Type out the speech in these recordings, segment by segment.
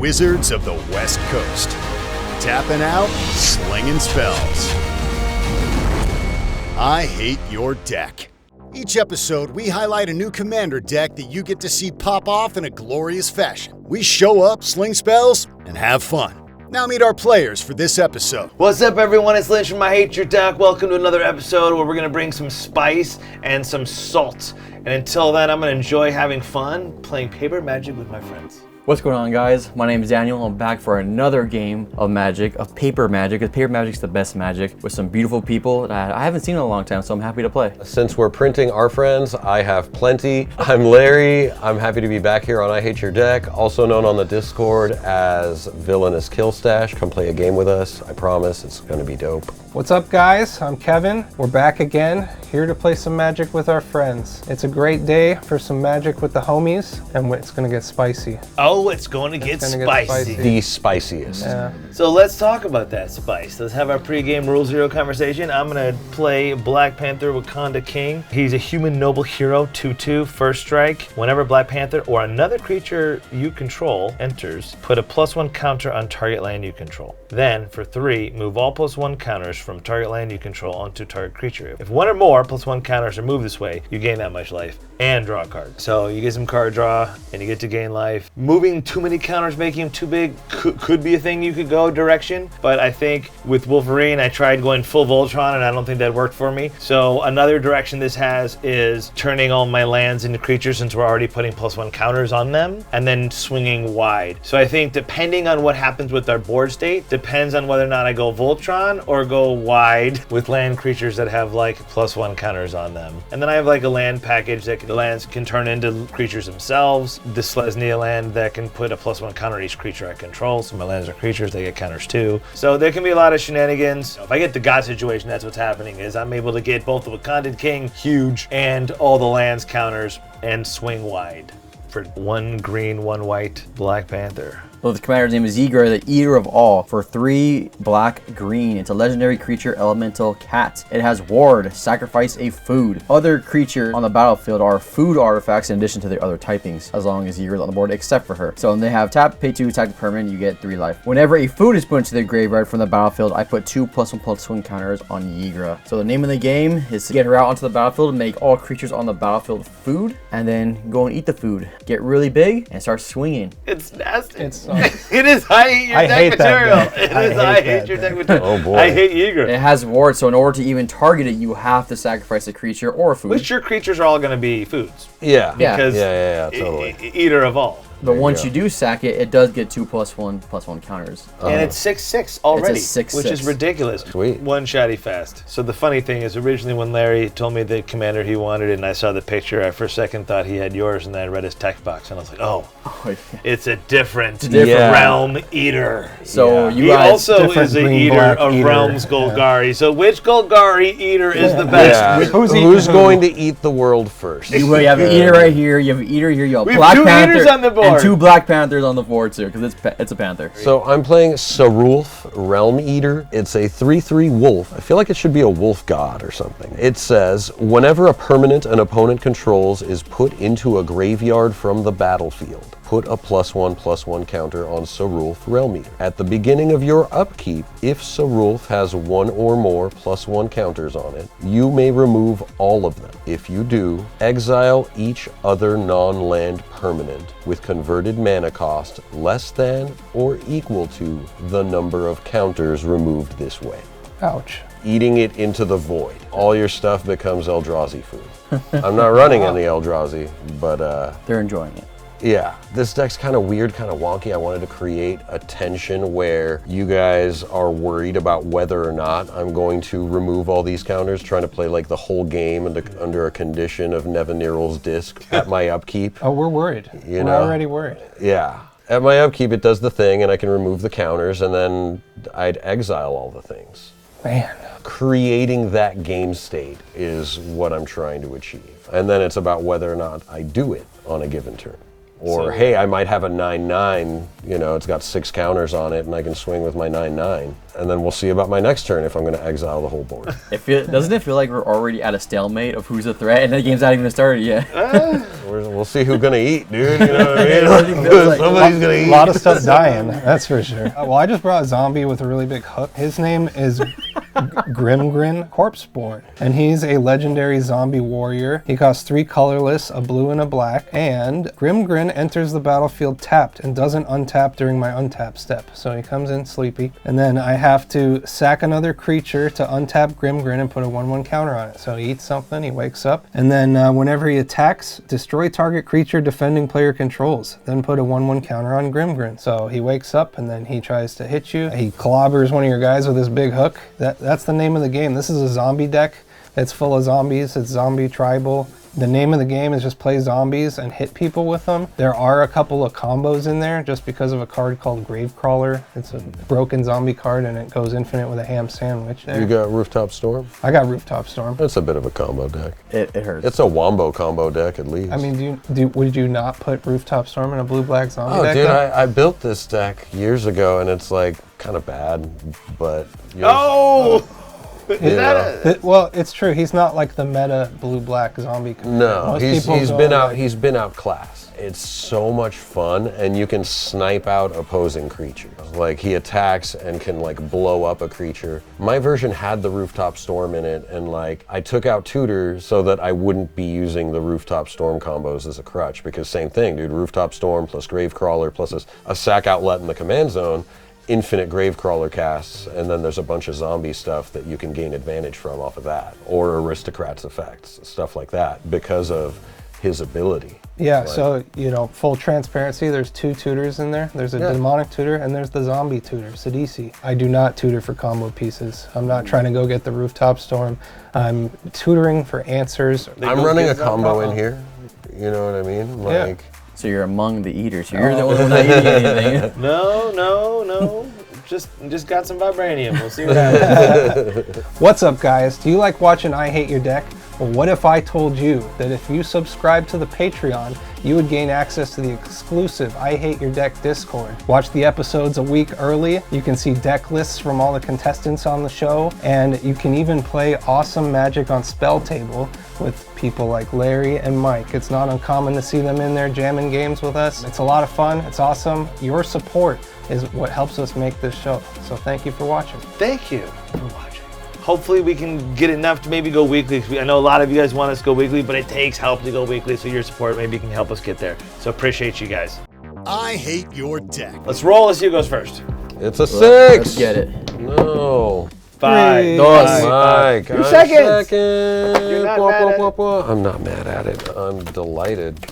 Wizards of the West Coast. Tapping out, slinging spells. I hate your deck. Each episode, we highlight a new commander deck that you get to see pop off in a glorious fashion. We show up, sling spells, and have fun. Now meet our players for this episode. What's up, everyone? It's Lynch from I Hate Your Deck. Welcome to another episode where we're going to bring some spice and some salt. And until then, I'm going to enjoy having fun playing Paper Magic with my friends. What's going on, guys? My name is Daniel. I'm back for another game of Magic, of Paper Magic, because Paper Magic's the best Magic, with some beautiful people that I haven't seen in a long time, so I'm happy to play. Since we're printing our friends, I have plenty. I'm Larry. I'm happy to be back here on I Hate Your Deck, also known on the Discord as Villainous Killstash. Come play a game with us. I promise it's going to be dope. What's up, guys? I'm Kevin. We're back again, here to play some Magic with our friends. It's a great day for some Magic with the homies, and it's going to get spicy. Oh, it's going to get spicy. The spiciest. Yeah. So let's talk about that spice. Let's have our pregame Rule Zero conversation. I'm going to play Black Panther Wakanda King. He's a human noble hero, 2/2, first strike. Whenever Black Panther or another creature you control enters, put a +1 counter on target land you control. Then, for 3, move all +1 counters from target land you control onto target creature. If one or more +1 counters are moved this way, you gain that much life and draw a card. So you get some card draw and you get to gain life. Moving too many counters, making him too big could be a thing you could go direction, but I think with Wolverine I tried going full Voltron and I don't think that worked for me. So another direction this has is turning all my lands into creatures, since we're already putting +1 counters on them, and then swinging wide. So I think depending on what happens with our board state, depends on whether or not I go Voltron or go wide with land creatures that have like +1 counters on them. And then I have like a land package that the lands can turn into creatures themselves. The Selesnya land that can put a +1 counter on each creature I control. So my lands are creatures, they get counters too. So there can be a lot of shenanigans. If I get the God situation, that's what's happening, is I'm able to get both the Wakanda King, huge, and all the lands counters, and swing wide for 1 green, 1 white Black Panther. Well, the commander's name is YGRA, the Eater of All. For 3 black green, it's a legendary creature, elemental cat. It has ward, sacrifice a food. Other creatures on the battlefield are food artifacts in addition to their other typings, as long as YGRA's on the board, except for her. So when they have tap, pay 2, attack the permanent, you get 3 life. Whenever a food is put into the graveyard from the battlefield, I put 2 +1/+1 counters on YGRA. So the name of the game is to get her out onto the battlefield and make all creatures on the battlefield food, and then go and eat the food. Get really big and start swinging. It's nasty. It is I hate your deck material. It is I hate your deck material. Oh boy. I hate YGRA. It has ward, so in order to even target it, you have to sacrifice a creature or a food. Which your creatures are all going to be foods. Yeah. Because Yeah, totally. Eater of all. But once you do sack it, it does get 2 +1/+1 counters. And it's 6/6 already, It's a 6/6. which is ridiculous. Sweet. One shotty fast. So the funny thing is, originally when Larry told me the commander he wanted and I saw the picture, I for a second thought he had yours, and then I read his text box and I was like, oh, it's a different realm eater. So you He guys, also is an eater of Realms Golgari. So which Golgari eater is the best? Yeah. Who's going to eat the world first? you have an eater right here, you have an eater here, you have We have Black 2 Panther, eaters on the board. and 2 Black Panthers on the board too, because it's a Panther. So I'm playing Sarulf, Realm Eater. It's a 3/3 wolf. I feel like it should be a wolf god or something. It says, whenever a permanent an opponent controls is put into a graveyard from the battlefield, put a +1/+1 counter on Sarulf, Realm Eater. At the beginning of your upkeep, if Sarulf has 1 or more +1 counters on it, you may remove all of them. If you do, exile each other non-land permanent with converted mana cost less than or equal to the number of counters removed this way. Ouch. Eating it into the void. All your stuff becomes Eldrazi food. I'm not running any Eldrazi, but They're enjoying it. yeah, this deck's kind of weird, kind of wonky. I wanted to create a tension where you guys are worried about whether or not I'm going to remove all these counters, trying to play like the whole game under a condition of Nevinyrral's Disc at my upkeep. Oh, we're worried. You we're know? already worried. Yeah. At my upkeep, it does the thing, and I can remove the counters, and then I'd exile all the things. Man. Creating that game state is what I'm trying to achieve. And then it's about whether or not I do it on a given turn. Or, So- hey, I might have a 9/9, you know, it's got 6 counters on it, and I can swing with my 9/9. And then we'll see about my next turn if I'm going to exile the whole board. Doesn't it feel like we're already at a stalemate of who's a threat, and the game's not even started yet? We'll see who's going to eat, dude. You know what I mean? Somebody's going to eat. A lot of stuff dying, that's for sure. Well, I just brought a zombie with a really big hook. His name is Grimgrin Corpseborn, and he's a legendary zombie warrior. He costs 3 colorless, a blue and a black, and Grimgrin enters the battlefield tapped and doesn't untap during my untap step. So he comes in sleepy, and then I have to sack another creature to untap Grimgrin and put a 1/1 counter on it. So he eats something, he wakes up, and then whenever he attacks, destroy target creature defending player controls, then put a 1/1 counter on Grimgrin. So he wakes up and then he tries to hit you. He clobbers one of your guys with his big hook. That's the name of the game. This is a zombie deck. It's full of zombies. It's zombie tribal. The name of the game is just play zombies and hit people with them. There are a couple of combos in there just because of a card called Gravecrawler. It's a broken zombie card and it goes infinite with a ham sandwich. There. You got Rooftop Storm? I got Rooftop Storm. That's a bit of a combo deck. It hurts. It's a wombo combo deck at least. I mean, would you not put Rooftop Storm in a blue-black zombie Oh, deck? dude, though? I built this deck years ago, and it's like kind of bad, but Oh! Is that a... Well, it's true. He's not like the meta blue-black zombie. no, Most he's people been go out. like- He's been outclassed. It's so much fun, and you can snipe out opposing creatures. Like he attacks and can like blow up a creature. My version had the Rooftop Storm in it, and like I took out Tutor so that I wouldn't be using the Rooftop Storm combos as a crutch, because same thing, dude. Rooftop Storm plus Gravecrawler plus a sack outlet in the command zone. Infinite Gravecrawler casts, and then there's a bunch of zombie stuff that you can gain advantage from off of that, or Aristocrat's effects, stuff like that, because of his ability. Yeah, Like- so, full transparency, there's 2 tutors in there. There's a demonic tutor and there's the zombie tutor, Sidisi. I do not tutor for combo pieces. I'm not trying to go get the Rooftop Storm. I'm tutoring for answers. I'm running a combo in here. You know what I mean? Yeah. Like, So you're among the eaters. You're the only one not eating anything. No. Just got some vibranium. We'll see what happens. What's up, guys? Do you like watching I Hate Your Deck? Well, what if I told you that if you subscribe to the Patreon, you would gain access to the exclusive I Hate Your Deck Discord. Watch the episodes a week early. You can see deck lists from all the contestants on the show, and you can even play awesome Magic on Spell Table with people like Larry and Mike. It's not uncommon to see them in there jamming games with us. It's a lot of fun. It's awesome. Your support is what helps us make this show. So thank you for watching. Thank you for watching. Hopefully we can get enough to maybe go weekly. I know a lot of you guys want us to go weekly, but it takes help to go weekly, so your support maybe can help us get there. So appreciate you guys. I hate your deck. Let's roll. Let's see who goes first. it's a 6. Let's get it. No. 5. Dos. Mike, You're I'm second. You're not mad at it. I'm not mad at it. I'm delighted.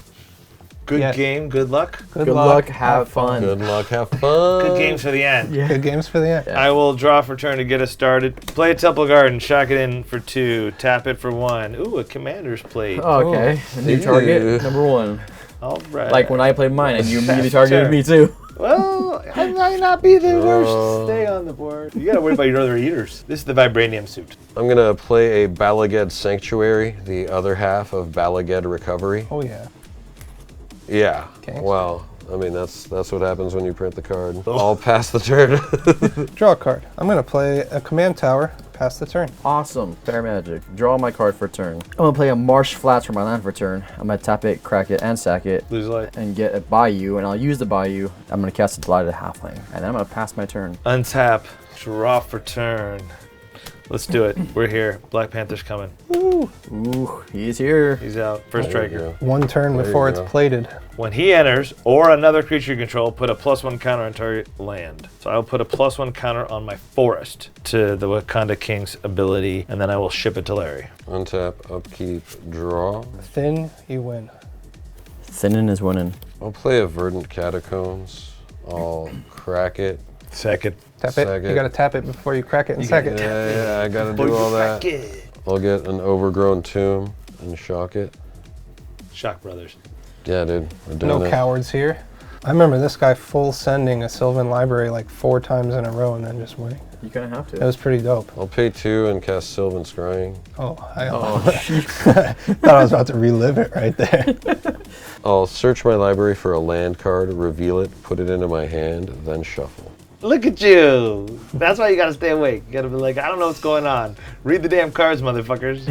Good Yeah. game. Good luck. Good luck. Have fun. Good luck. Have fun. Good games for the end. Good games for the end. I will draw for turn to get us started. Play a Temple Garden, shock it in for 2, tap it for 1. Ooh, a Commander's Plate. Oh, okay. A new target, number 1. All right. Like when I played mine and you immediately Sure. targeted me too. Well, I might not be the worst. Stay on the board. You gotta worry about your other eaters. This is the Vibranium suit. I'm gonna play a Balaged Sanctuary, the other half of Balaged Recovery. Oh yeah. Yeah. Okay. Well, I mean that's what happens when you print the card. I'll pass the turn. Draw a card. I'm gonna play a command tower. Pass the turn. Awesome. Fair magic. Draw my card for turn. I'm gonna play a Marsh Flats for my land for turn. I'm gonna tap it, crack it, and sack it. Lose life. And get a Bayou, and I'll use the Bayou. I'm gonna cast a Delighted Halfling, and then I'm gonna pass my turn. Untap. Draw for turn. Let's do it. We're here. Black Panther's coming. Ooh, he's here. He's out. First striker. One turn There you before it's go. plated. When he enters, or another creature you control, put a +1 counter on target land. So I'll put a +1 counter on my forest to the Wakanda King's ability, and then I will ship it to Larry. Untap, upkeep, draw. Thin, you win. Thinning is winning. I'll play a Verdant Catacombs. I'll crack it. Second. Tap Sack it. it. You gotta tap it before you crack it and sack it. Yeah, I gotta do all that. I'll get an Overgrown Tomb and shock it. Shock Brothers. Yeah, dude, we're doing No it. cowards here. I remember this guy full sending a Sylvan Library like 4 times in a row and then just winning. You kind of have That to. was pretty dope. I'll pay 2 and cast Sylvan Scrying. Oh, I Oh, thought I was about to relive it right there. I'll search my library for a land card, reveal it, put it into my hand, then shuffle. Look at you. That's why you gotta stay awake. You gotta be like, I don't know what's going on. Read the damn cards, motherfuckers.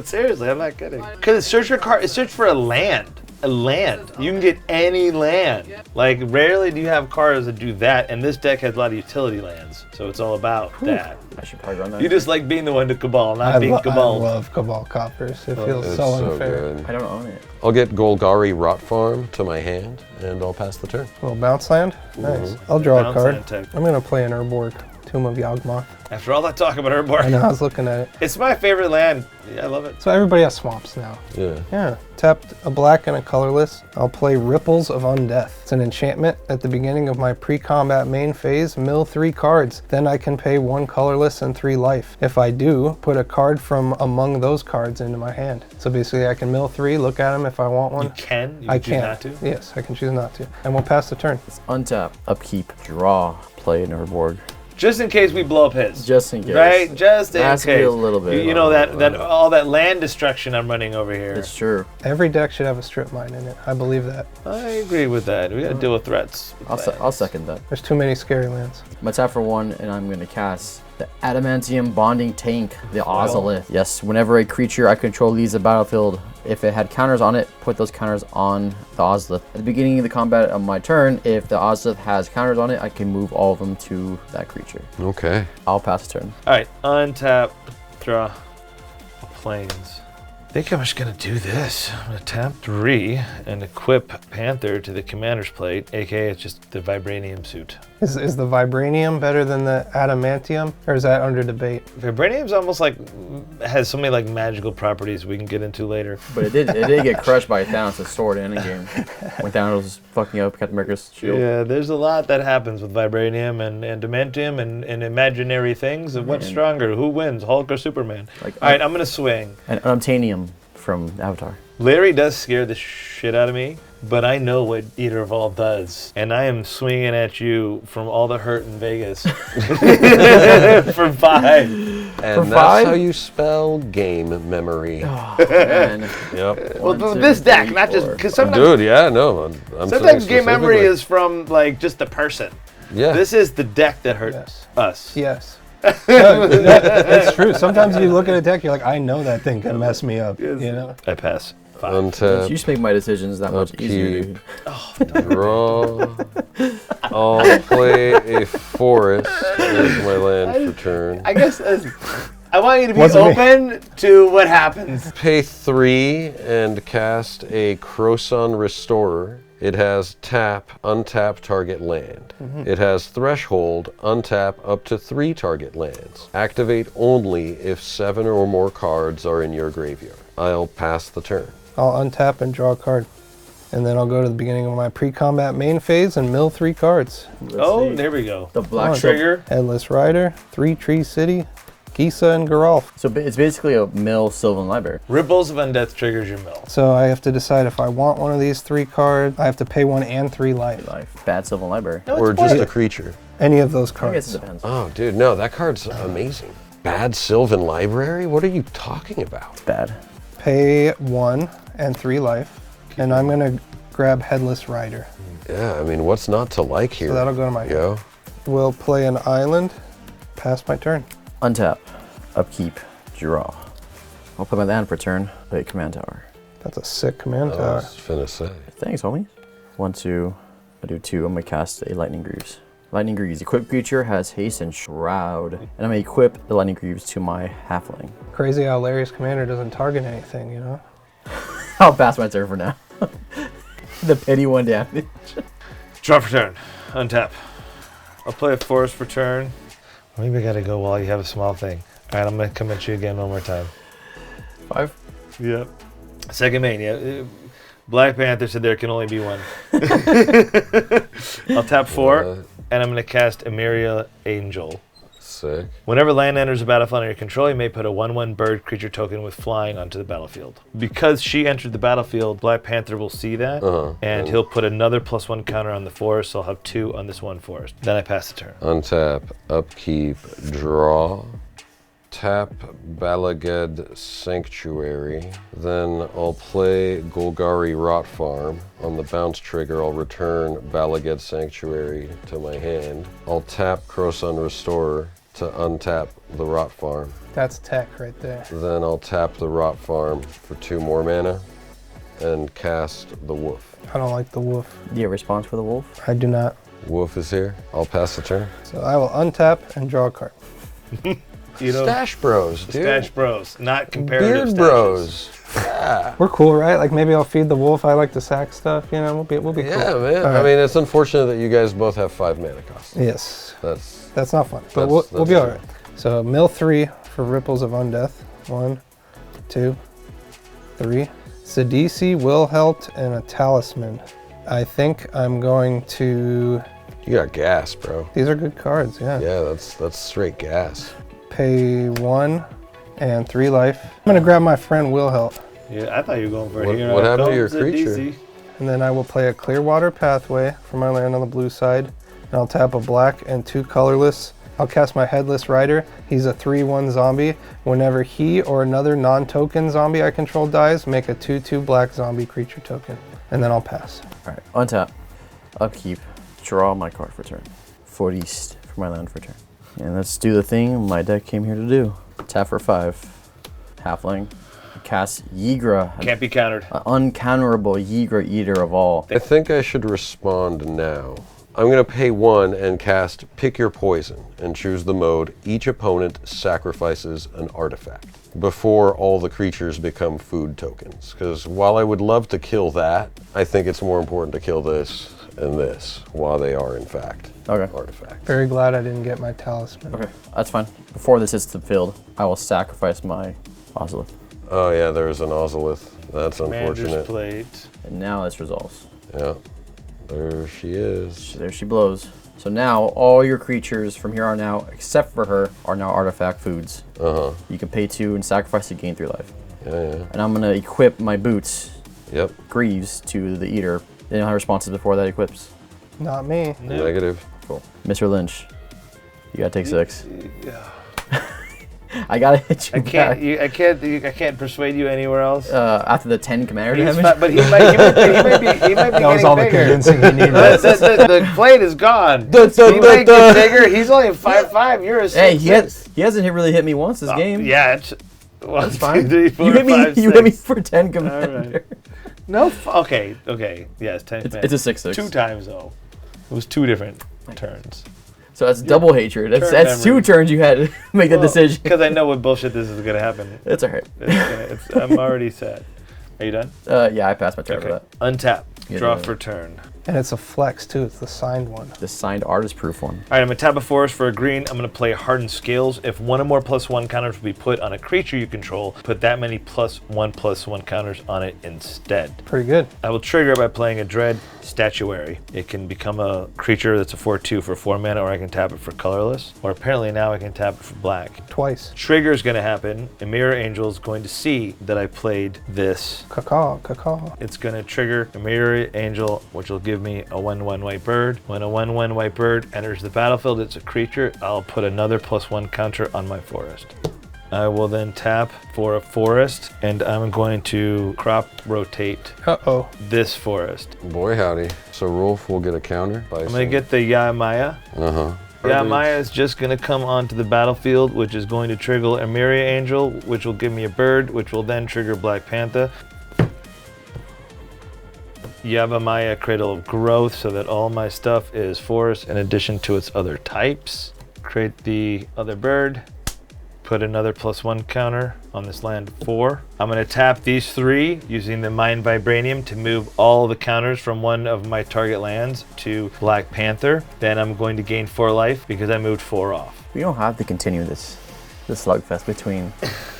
Seriously, I'm not kidding. Because search for card. Search for a land. A land. You can get any land. Like, rarely do you have cards that do that, and this deck has a lot of utility lands, so it's all about that. I should probably run that. You just like being the one to Cabal, not being I Cabal. love Cabal Coppers. It feels It's so so unfair. good. I don't own it. I'll get Golgari Rot Farm to my hand, and I'll pass the turn. Little bounce land. Nice. I'll draw a Bounce card. land tech. I'm gonna play an Urborg, Tomb of Yawgmoth. After all that talk about I Urborg, know. I was looking at it. it's my favorite land. Yeah, I love it. So everybody has swamps now. Yeah. Yeah. Tapped a black and a colorless. I'll play Ripples of Undeath. It's an enchantment. At the beginning of my pre-combat main phase, mill 3 cards. Then I can pay 1 colorless and 3 life. If I do, put a card from among those cards into my hand. So basically I can mill 3, look at them if I want one. You can. You I choose can. not to. Yes, I can choose not to. And we'll pass the turn. It's untap, upkeep, draw, play an Urborg. Just in case we blow up his. Just in case. Right? Just in Has to be case. a little bit. You know that all that land destruction I'm running over here. It's true. Every deck should have a strip mine in it. I believe that. I agree with that. We gotta deal with threats. I'll second that. There's too many scary lands. I'm gonna tap for 1, and I'm gonna cast the Adamantium Bonding Tank, the Ozolith. Yes, whenever a creature I control leaves the battlefield, if it had counters on it, put those counters on the Ozolith. At the beginning of the combat of my turn, if the Ozolith has counters on it, I can move all of them to that creature. Okay. I'll pass the turn. All right, untap, draw, planes. I think I'm just gonna do this. I'm gonna tap 3 and equip Panther to the commander's plate, aka it's just the vibranium suit. Is the Vibranium better than the Adamantium? Or is that under debate? Vibranium's almost like has so many like magical properties we can get into later. But it did get crushed by Thanos' sword in a game. When Thanos was fucking up Captain America's shield. Yeah, there's a lot that happens with vibranium and adamantium and imaginary things. And what's stronger? Who wins, Hulk or Superman? Like, All right, I'm gonna swing. And Unobtainium from Avatar. Larry does scare the shit out of me, but I know what Eater of All does. And I am swinging at you from all the hurt in Vegas for 5. And that's 5? how you spell game memory. Man. Yep. Well, 1, 2, this deck, 3, not just 4. because sometimes, Dude, yeah, no. I'm sometimes saying game memory specifically. is from like just the person. Yeah. This is the deck that hurt Yes. us. Yes. No, it's true. Sometimes you look at a deck, you're like, I know that thing can mess me up. You know? I pass. 5. You Untap, just make my decisions that much easier, upkeep. dude. Draw. I'll play a forest as my land for turn. I guess I want you to be Wasn't me. open to what happens. Pay 3 and cast a Croson Restorer. It has tap, untap target land. It has threshold, untap up to 3 target lands. Activate only if 7 or more cards are in your graveyard. I'll pass the turn. I'll untap and draw a card. And then I'll go to the beginning of my pre-combat main phase and mill 3 cards. Oh, there we go. The black Trigger. Headless Rider, 3 Tree City, Gisa, and Geralf. So it's basically a mill Sylvan Library. Ripples of Undeath triggers your mill. So I have to decide if I want one of these 3 cards. I have to pay 1 and 3 life. Life. Bad Sylvan Library. Or just a creature. Any of those I guess cards. it depends. Oh, dude, no, that card's amazing. Bad Sylvan Library? What are you talking about? It's bad. Pay 1 and 3 life. And I'm going to grab Headless Rider. Yeah, I mean, what's not to like here? So that'll go to my... Yo. We'll play an island. Pass my turn. Untap, upkeep, draw. I'll put my land for turn. Play command tower. That's a sick command I tower. was finna say. Thanks, homie. 1, 2. I do 2. I'm gonna cast a Lightning Greaves. Lightning Greaves. Equipped creature has haste and shroud. And I'm gonna equip the Lightning Greaves to my halfling. Crazy how Larry's commander doesn't target anything, you know? I'll pass my turn for now. The pity 1 damage. Draw for turn. Untap. I'll play a forest for turn. Maybe I gotta go while you have a small thing. All right, I'm gonna come at you again one more time. 5. Yep. Second main, yeah. Black Panther said there can only be one. I'll tap 4, and I'm gonna cast Emeria Angel. sick. Whenever land enters the battlefield under your control, you may put a 1/1 bird creature token with flying onto the battlefield. Because she entered the battlefield, Black Panther will see that, and he'll put another +1 counter on the forest, so I'll have 2 on this one forest. Then I pass the turn. Untap, upkeep, draw. Tap Balaged Sanctuary. Then I'll play Golgari Rot Farm. On the bounce trigger, I'll return Balaged Sanctuary to my hand. I'll tap Crowsun Restorer to untap the Rot Farm. That's tech right there. Then I'll tap the Rot Farm for 2 more mana and cast the Wolf. I don't like the wolf. Do you have a response for the wolf? I do not. Wolf is here. I'll pass the turn. So I will untap and draw a card. You know, Stash Bros, dude. Stash Bros, not comparative Beard stashes. Bros. Yeah. We're cool, right? Like maybe I'll feed the wolf. I like the sack stuff. You know, we'll be Yeah, cool. man. All I right. mean, it's unfortunate that you guys both have 5 mana costs. Yes, That's not fun, but That's- we'll be that's all right. So mill 3 for Ripples of Undeath. 1, 2, 3. Sidisi, Wilhelt, and a Talisman. I think I'm going to. you got gas, bro. These are good cards. Yeah. Yeah, that's straight gas. Pay 1 and 3 life. I'm gonna grab my friend Wilhelt, Yeah, I thought you were going for What- a hero. what happened to your Comes a creature? DC. and then I will play a Clearwater Pathway for my land on the blue side. And I'll tap a black and 2 colorless. I'll cast my Headless Rider. He's a 3/1 zombie. Whenever he or another non-token zombie I control dies, make a 2/2 black zombie creature token. And then I'll pass. All right, untap, upkeep, draw my card for turn. Forest for my land for turn. And let's do the thing my deck came here to do. Tap for 5. Halfling. Cast YGRA. Can't be countered. An uncounterable YGRA Eater of all. I think I should respond now. I'm going to pay 1 and cast Pick Your Poison and choose the mode each opponent sacrifices an artifact before all the creatures become food tokens. Because while I would love to kill that, I think it's more important to kill this and this while they are in fact Okay. artifacts. Very glad I didn't get my Talisman. Okay, that's fine. Before this hits the field, I will sacrifice my Ozolith. Oh yeah, there's an Ozolith. That's Commander's unfortunate. Plate. And now this resolves. Yeah, there she is. There she blows. So now all your creatures from here on out, except for her, are now artifact foods. You can pay 2 and sacrifice to gain 3 life. Yeah, yeah. And I'm gonna equip my boots, Yep. Greaves, to the Eater. They don't have responses before that equips. Not me. No. Negative. Cool. Mr. Lynch, you gotta take 6. I gotta hit you I can't. back. I can't persuade you anywhere else. After the 10 commander He's damage. But he might be That was getting all the bigger. convincing he needed. The plate is gone. He might get bigger. He's only 5'5". You're a 6'6". Hey, he hasn't really hit me once this game. Yeah, it's one, That's fine. 2, 3, 4, You hit me. 5, You hit me 6. for 10 All commander. right. No. Okay. Yes. 10. It's a 6/6. 2 times though. It was 2 different turns. So that's double hatred. That's turn 2 memory. turns you had to make the decision. Because I know what bullshit this is gonna happen. It's alright. I'm already set. Are you done? Yeah, I passed my turn for that. Untap. Yeah, Draw yeah. for turn. And it's a flex too. It's the signed one. The signed artist proof one. All right, I'm gonna tap a forest for a green. I'm gonna play Hardened Scales. If 1 or more +1 counters will be put on a creature you control, put that many +1/+1 counters on it instead. Pretty good. I will trigger by playing a Dread Statuary. It can become a creature that's a 4/2 for 4 mana, or I can tap it for colorless. Or apparently now I can tap it for black. Twice. Trigger is gonna happen. A Mirror Angel is going to see that I played this. Caw. It's going to trigger a Mirror Angel, which will give me a 1/1 white bird. When a 1/1 white bird enters the battlefield, it's a creature. I'll put another +1 counter on my forest. I will then tap for a forest, and I'm going to crop rotate Uh-oh. this forest. Boy howdy. So Rolf will get a counter. I'm going to get the Yamaya. Yamaya is just going to come onto the battlefield, which is going to trigger a Mirror Angel, which will give me a bird, which will then trigger Black Panther. Yabamaya Cradle of Growth, so that all my stuff is forest in addition to its other types. Create the other bird. Put another +1 counter on this land 4. I'm going to tap these 3 using the Mind Vibranium to move all the counters from one of my target lands to Black Panther. Then I'm going to gain 4 life because I moved 4 off. We don't have to continue this. the slugfest between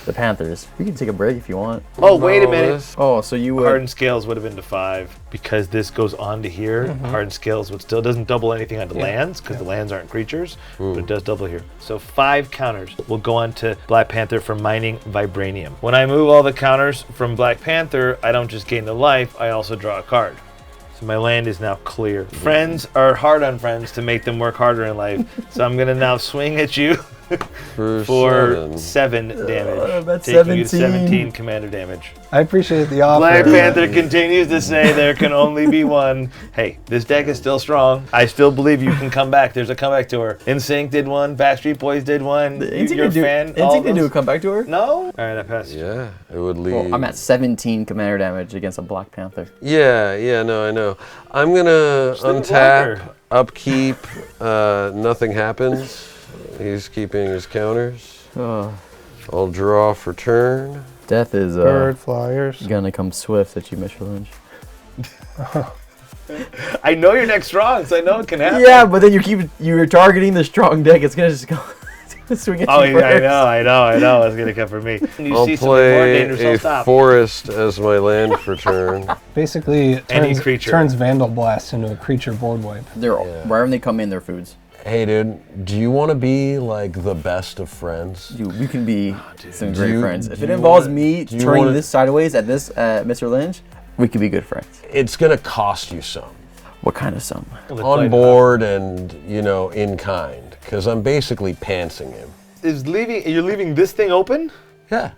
the Panthers. We can take a break if you want. Oh, wait a minute. Oh, so you would... Hardened Scales would have been to 5 because this goes on to here. Hardened Scales would still doesn't double anything onto lands because the lands aren't creatures, but it does double here. So 5 counters will go on to Black Panther for mining Vibranium. When I move all the counters from Black Panther, I don't just gain the life, I also draw a card. So my land is now clear. Friends are hard on friends to make them work harder in life. So I'm gonna now swing at you for 7 damage. That's taking you to 17. 17 commander damage. I appreciate the offer. Black Panther continues to say there can only be one. Hey, this deck is still strong. I still believe you can come back. There's a comeback tour. NSYNC did one. Backstreet Boys did one. You're a fan. NSYNC did do a comeback to her? No? All right, I passed. Yeah, it would leave. Well, I'm at 17 commander damage against a Black Panther. Yeah, no, I know. I'm gonna untap, upkeep, nothing happens. He's keeping his counters. I'll draw for turn. Death is Bird flyers. gonna come swift at you, Mr. Lynch. I know your deck's strong, so I know it can happen. Yeah, but then you're targeting the strong deck. It's gonna just go swing at Oh, you yeah, first. I know. It's gonna come for me. You I'll see some more play dangerous, I'll a stop. forest as my land for turn. Basically, it Any turns, creature. turns Vandal Blast into a creature board wipe. They're wherever they come in, they're foods. Hey, dude, do you want to be like the best of friends? Dude, we can be some Do great you- friends. If do it you involves wanna- me do you turning wanna- this sideways at this Mr. Lynch, we could be good friends. It's gonna cost you some. What kind of some? On board and, in kind. Because I'm basically pantsing him. You're leaving this thing open? Yeah.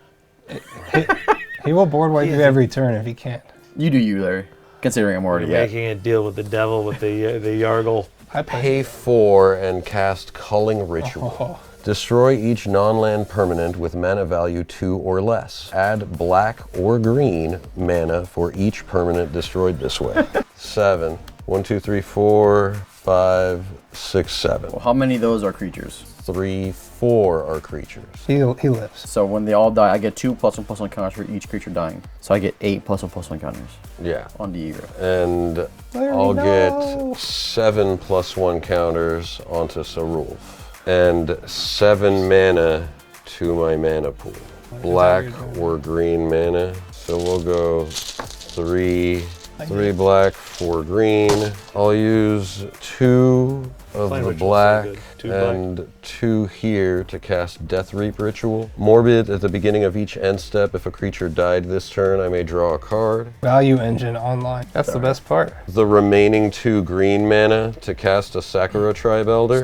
He will board wipe you every turn if he can't. You do you, Larry. Considering I'm already at. Making a deal with the devil with the Yargle. I play. Pay 4 and cast Culling Ritual. Destroy each non-land permanent with mana value 2 or less. Add black or green mana for each permanent destroyed this way. 7. 1, 2, 3, 4, 5, 6, 7. Well, how many of those are creatures? 3, 4 are creatures. He lives. So when they all die, I get 2 +1/+1 counters for each creature dying. So I get 8 +1/+1 counters Yeah. on the YGRA. And I'll get 7 +1 counters onto Sarulf. And 7 mana to my mana pool. Black or green mana. So we'll go 3 black, 4 green. I'll use 2 of Flame the Ritual's so black good. 2 black. and 2 here to cast Death Reap Ritual. Morbid at the beginning of each end step. If a creature died this turn, I may draw a card. Value engine online. That's the best part. The remaining 2 green mana to cast a Sakura Tribe Elder.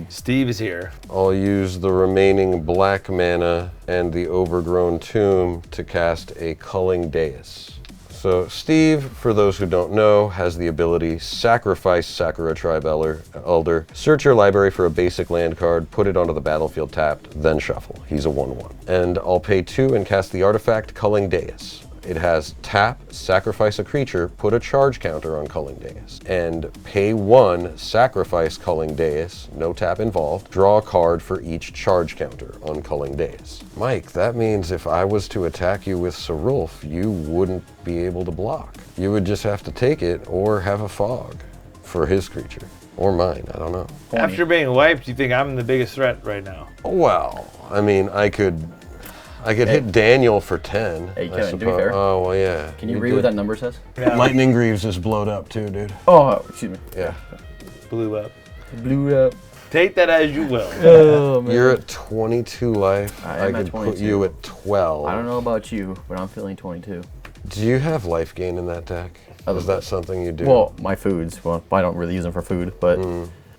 Steve is here. I'll use the remaining black mana and the Overgrown Tomb to cast a Culling Dais. So Steve, for those who don't know, has the ability Sacrifice Sakura Tribe Elder, search your library for a basic land card, put it onto the battlefield tapped, then shuffle. He's a 1/1. And I'll pay 2 and cast the artifact Culling Dais. It has tap, sacrifice a creature, put a charge counter on Culling Dais. And pay 1, sacrifice Culling Dais, no tap involved, draw a card for each charge counter on Culling Dais. Mike, that means if I was to attack you with Sarulf, you wouldn't be able to block. You would just have to take it or have a fog for his creature. Or mine, I don't know. After being wiped, you think I'm the biggest threat right now? Well, I mean, I could hit Daniel for 10. Hey, I Kevin, to be suppose. fair, Oh, well, yeah. Can you read what that number says? Lightning Greaves is blowed up too, dude. Oh, excuse me. Yeah. Blew up. Blew up. Take that as you will. Oh, man. You're at 22 life. I am at could put 22. you at 12. I don't know about you, but I'm feeling 22. Do you have life gain in that deck? Is that something you do? Well, my foods. Well, I don't really use them for food, but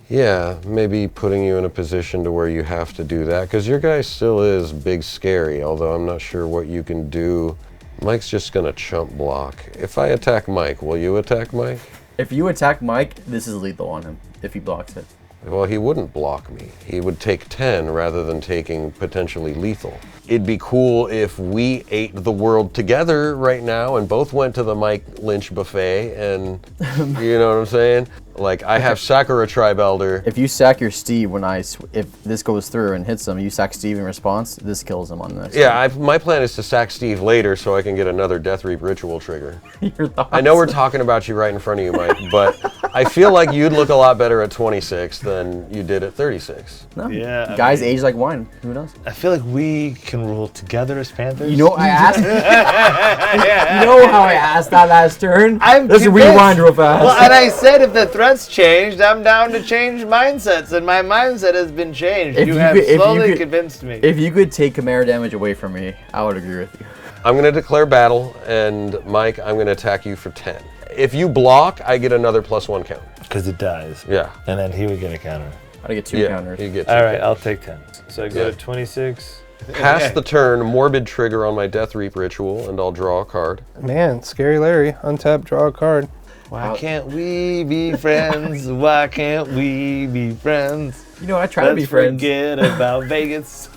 yeah, maybe putting you in a position to where you have to do that, because your guy still is big scary, although I'm not sure what you can do. Mike's just gonna chump block. If I attack Mike, will you attack Mike? if you attack Mike, this is lethal on him if he blocks it. Well, he wouldn't block me. He would take 10 rather than taking potentially lethal. It'd be cool if we ate the world together right now and both went to the Mike Lynch buffet and, you know what I'm saying? Like, I have Sakura Tribe Elder. If you sack your Steve if this goes through and hits him, you sack Steve in response, this kills him on the next Yeah, my plan is to sack Steve later so I can get another Death Reap ritual trigger. Your thoughts? I know we're talking about you right in front of you, Mike, but I feel like you'd look a lot better at 26 than you did at 36. No. Yeah, Guys age like wine. Who knows? I feel like we can rule together as Panthers. You know, I asked. You know how I asked that last turn? Let's convinced. rewind real fast. Well, and I said if the threats changed, I'm down to change mindsets, and my mindset has been changed. You have slowly convinced me. If you could take commander damage away from me, I would agree with you. I'm going to declare battle, and Mike, I'm going to attack you for 10. If you block, I get another +1 counter. Because it dies. Yeah. And then he would get a counter. I'd get 2 counters. You get 2 All right, counters. I'll take 10. So I go to 26. Pass the turn, Morbid Trigger on my Death Reap ritual, and I'll draw a card. Man, Scary Larry, untap, draw a card. Why can't we be friends? Why can't we be friends? You know, I try to be friends. Forget about Vegas.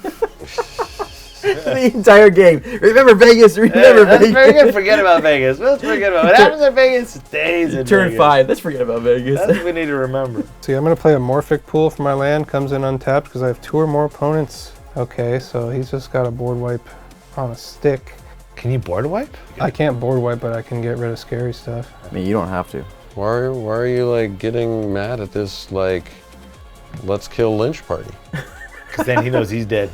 The entire game. Remember Vegas. Remember That's Vegas. very good. Forget about Vegas. Let's forget about what happens in Vegas. Stays in Turn Vegas. 5. Let's forget about Vegas. That's what we need to remember. See, I'm going to play a Morphic Pool for my land. Comes in untapped because I have 2 or more opponents. Okay, so he's just got a board wipe on a stick. Can you board wipe? I can't board wipe, but I can get rid of scary stuff. I mean, you don't have to. Why are you like getting mad at this like let's kill Lynch party? Because then he knows he's dead.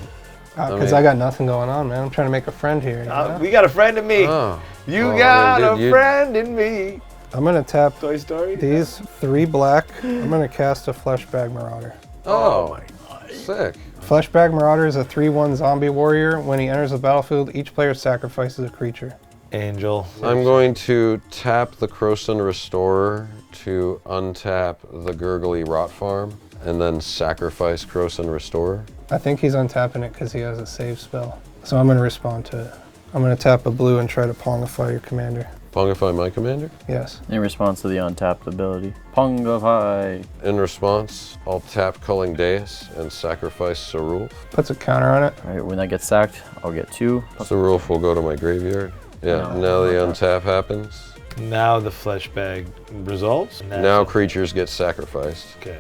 Because I got nothing going on, man. I'm trying to make a friend here. You know? We got a friend in me. Oh. You Well, got I mean, a friend in me. I'm going to tap Toy Story? these 3 black. I'm going to cast a Fleshbag Marauder. Oh my God. Sick. Fleshbag Marauder is a 3/1 zombie warrior. When he enters the battlefield, each player sacrifices a creature. Angel. I'm going to tap the Croson Restorer to untap the Gurgly Rot Farm and then sacrifice Croson Restorer. I think he's untapping it because he has a save spell. So I'm going to respond to it. I'm going to tap a blue and try to Pongify your commander. Pongify my commander? Yes. In response to the untapped ability. Pongify. In response, I'll tap Culling Deus and sacrifice Sarulf. Puts a counter on it. Alright, when that gets sacked, I'll get 2. Sarulf will go to my graveyard. Yeah, now the untap happens. Now the flesh bag resolves. Now creatures get sacrificed. Okay.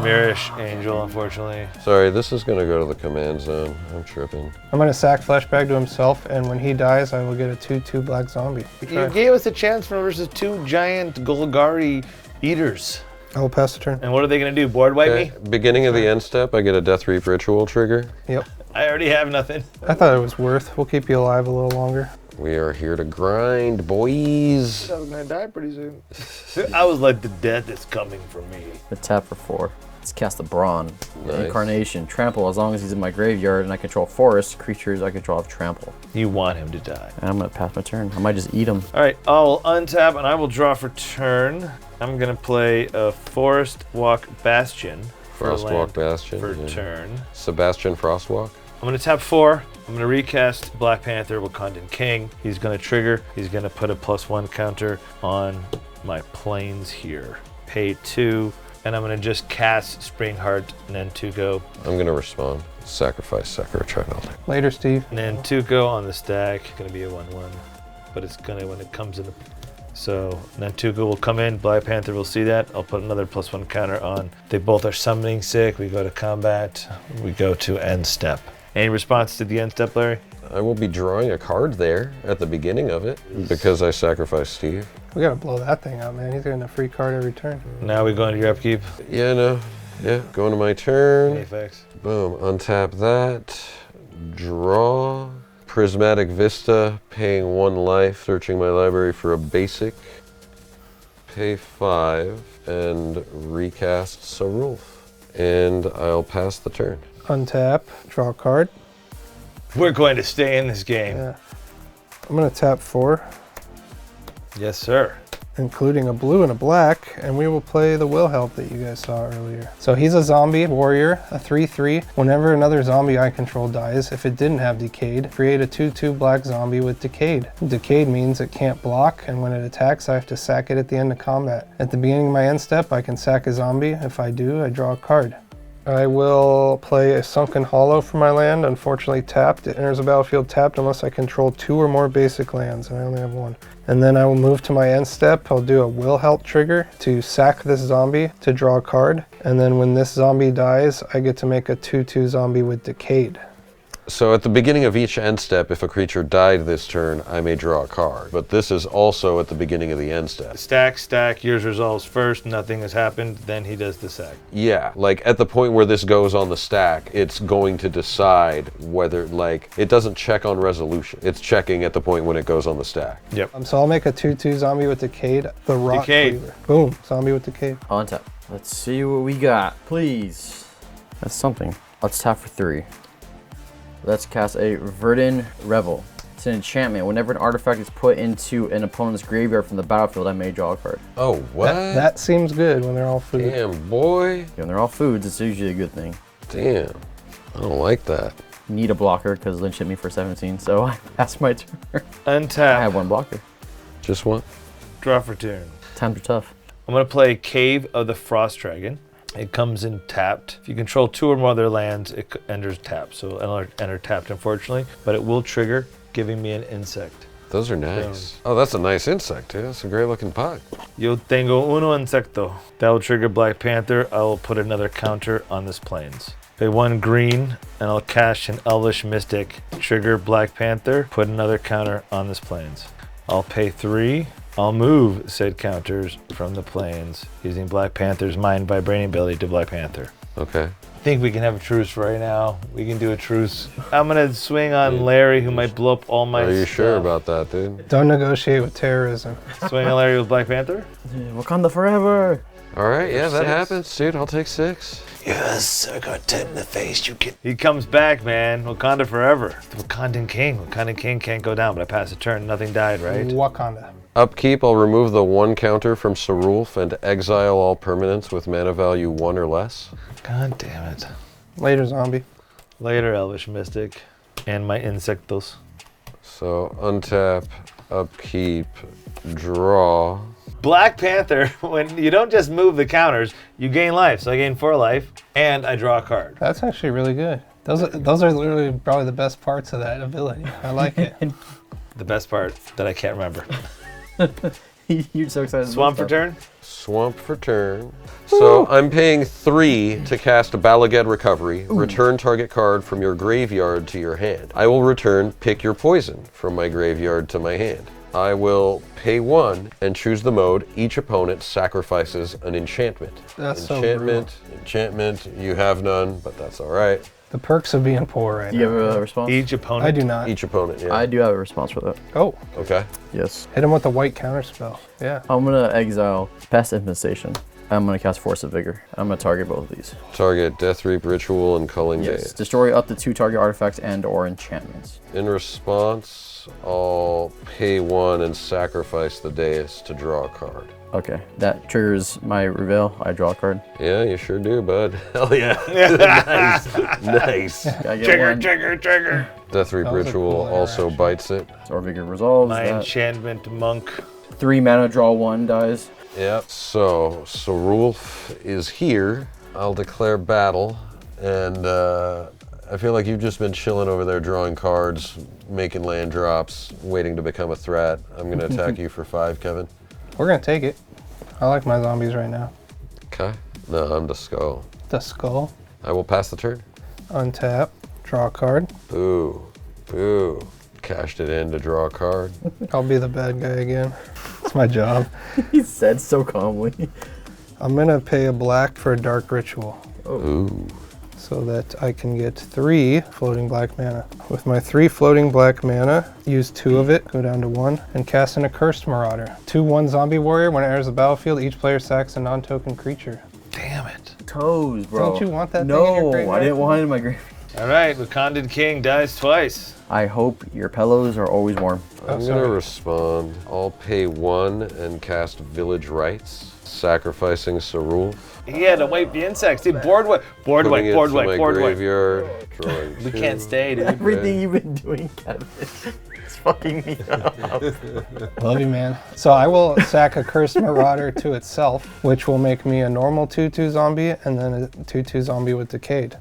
Mirish Angel, unfortunately. Sorry, this is going to go to the command zone. I'm tripping. I'm going to sack Fleshbag to himself, and when he dies, I will get a 2/2 black zombie. You gave us a chance for versus 2 giant Golgari eaters. I will pass the turn. And what are they going to do? Board wipe me? Beginning of the end step, I get a Death Reap ritual trigger. Yep. I already have nothing. I thought it was worth. We'll keep you alive a little longer. We are here to grind, boys. I was going to die pretty soon. I was like, the death is coming for me. The tap for 4. Let's cast the Brawn. Nice. Incarnation. Trample. As long as he's in my graveyard and I control forest, creatures I control have trample. You want him to die. And I'm going to pass my turn. I might just eat him. All right, I'll untap and I will draw for turn. I'm going to play a Forest Walk Bastion. for Frostwalk land Bastion. For yeah. turn. Sebastian Frostwalk. I'm going to tap 4. I'm going to recast Black Panther, Wakandan King. He's going to trigger. He's going to put a +1 counter on my planes here. Pay 2. And I'm going to just cast Springheart Nantuko. I'm going to respond. Sacrifice Sekiro Child. Later, Steve. Nantuko on the stack. Going to be a 1/1. But it's going to, when it comes in. So Nantuko will come in. Black Panther will see that. I'll put another +1 counter on. They both are summoning sick. We go to combat. We go to end step. Any response to the end step, Larry? I will be drawing a card there at the beginning of it because I sacrificed Steve. We gotta blow that thing out, man. He's getting a free card every turn. Now we go into your upkeep. Yeah, no. Yeah, going to my turn. Effects. Boom, untap that. Draw. Prismatic Vista, paying 1 life, searching my library for a basic. Pay 5 and recast Sarulf. And I'll pass the turn. Untap, draw a card. We're going to stay in this game. Yeah. I'm gonna tap 4, Yes, sir. including a blue and a black, and we will play the Will Help that you guys saw earlier. So he's a zombie warrior, a 3/3. Whenever another zombie I control dies, if it didn't have Decayed, create a 2/2 black zombie with Decayed. Decayed means it can't block, and when it attacks, I have to sack it at the end of combat. At the beginning of my end step, I can sack a zombie. If I do, I draw a card. I will play a Sunken Hollow for my land, unfortunately tapped. It enters the battlefield tapped unless I control 2 or more basic lands, and I only have 1. And then I will move to my end step. I'll do a Will Help trigger to sack this zombie to draw a card. And then when this zombie dies, I get to make a 2/2 zombie with Decayed. So at the beginning of each end step, if a creature died this turn, I may draw a card. But this is also at the beginning of the end step. Stack, yours resolves first, nothing has happened, then he does the sack. Yeah, like at the point where this goes on the stack, it's going to decide whether, like, it doesn't check on resolution. It's checking at the point when it goes on the stack. Yep. So I'll make a 2/2 zombie with Decayed. The Rock Decayed. Cleaver. Boom, zombie with Decayed. On tap. Let's see what we got, please. That's something. Let's tap for 3. Let's cast a Verdant Revel. It's an enchantment. Whenever an artifact is put into an opponent's graveyard from the battlefield, I may draw a card. Oh, what? That seems good when they're all food. Damn, boy. When they're all foods, it's usually a good thing. Damn. I don't like that. Need a blocker because Lynch hit me for 17, so I passed my turn. Untap. I have 1 blocker. Just one? Draw for turn. Times are tough. I'm going to play Cave of the Frost Dragon. It comes in tapped. If you control 2 or more other lands, it enters tapped. So it'll enter tapped, unfortunately, but it will trigger, giving me an insect. Those are nice. Oh, that's a nice insect, too. That's a great looking pug. Yo tengo uno insecto. That will trigger Black Panther. I will put another counter on this plains. Pay 1 green, and I'll cast an Elvish Mystic. Trigger Black Panther, put another counter on this plains. I'll pay 3. I'll move said counters from the plains using Black Panther's Mind Vibrating ability to Black Panther. Okay. I think we can have a truce right now. We can do a truce. I'm gonna swing on Larry, who might blow up all my Are you stuff. sure about that, dude? Don't negotiate with terrorism. Swing on Larry with Black Panther? Wakanda forever! All right, yeah, that 6. happens, dude. I'll take 6. Yes, I got 10 in the face. You can. He comes back, man. Wakanda forever. The Wakandan King. Wakandan King can't go down, but I passed a turn. Nothing died, right? Wakanda. Upkeep, I'll remove the 1 counter from Sarulf and exile all permanents with mana value 1 or less. God damn it. Later, zombie. Later, Elvish Mystic. And my insectos. So untap, upkeep, draw. Black Panther, when you don't just move the counters, you gain life. So I gain 4 life, and I draw a card. That's actually really good. Those are literally probably the best parts of that ability. I like it. The best part that I can't remember. You're so excited. Swamp for turn? Swamp for turn. So I'm paying 3 to cast a Balaged Recovery. Return target card from your graveyard to your hand. I will return Pick Your Poison from my graveyard to my hand. I will pay 1 and choose the mode. Each opponent sacrifices an enchantment. That's so Enchantment, you have none, but that's all right. The perks of being poor right Do you now. have a response? Each opponent? I do not. Each opponent, yeah. I do have a response for that. Oh, Okay. Yes. hit him with the white counter spell. Yeah. I'm gonna exile Pest Infestation. I'm gonna cast Force of Vigor. I'm gonna target both of these. Target Death Reap Ritual and Culling Yes. Gate. Destroy up to 2 target artifacts and/or enchantments. In response, I'll pay 1 and sacrifice the dais to draw a card. Okay. That triggers my reveal. I draw a card. Yeah, you sure do, bud. Hell yeah. Nice. I get 1. Trigger. Death Reap That was a Ritual cool also interaction. bites it. Or Vigor resolves. My That. enchantment monk. 3 mana, draw 1, dies. Yep. So Sarulf is here. I'll declare battle, and I feel like you've just been chilling over there drawing cards, making land drops, waiting to become a threat. I'm gonna attack you for 5, Kevin. We're going to take it. I like my zombies right now. Okay. No, I'm the skull. The skull. I will pass the turn. Untap. Draw a card. Boo. Boo. Cashed it in to draw a card. I'll be the bad guy again. It's my job. He said so calmly. I'm going to pay a black for a dark ritual Ooh. so that I can get 3 floating black mana. With my 3 floating black mana, use 2 of it, go down to 1, and cast an Accursed Marauder. 2/1 zombie warrior. When it enters the battlefield, each player sacks a non-token creature. Damn it. Toes, bro. Don't you want that thing in your No, graveyard? I didn't want it in my graveyard. All right, Wakandan King dies twice. I hope your pillows are always warm. I'm sorry. gonna respond. I'll pay 1 and cast Village Rites, sacrificing Sarulf. He had to wipe the insects. Dude, board wipe. Board Putting wipe, it board to wipe, my board wipe. graveyard, drawing We 2. can't stay, dude. Everything you've been doing, Kevin, is fucking me up. Love you, man. So I will sack a Cursed Marauder to itself, which will make me a normal 2/2 zombie and then a 2/2 zombie with Decayed.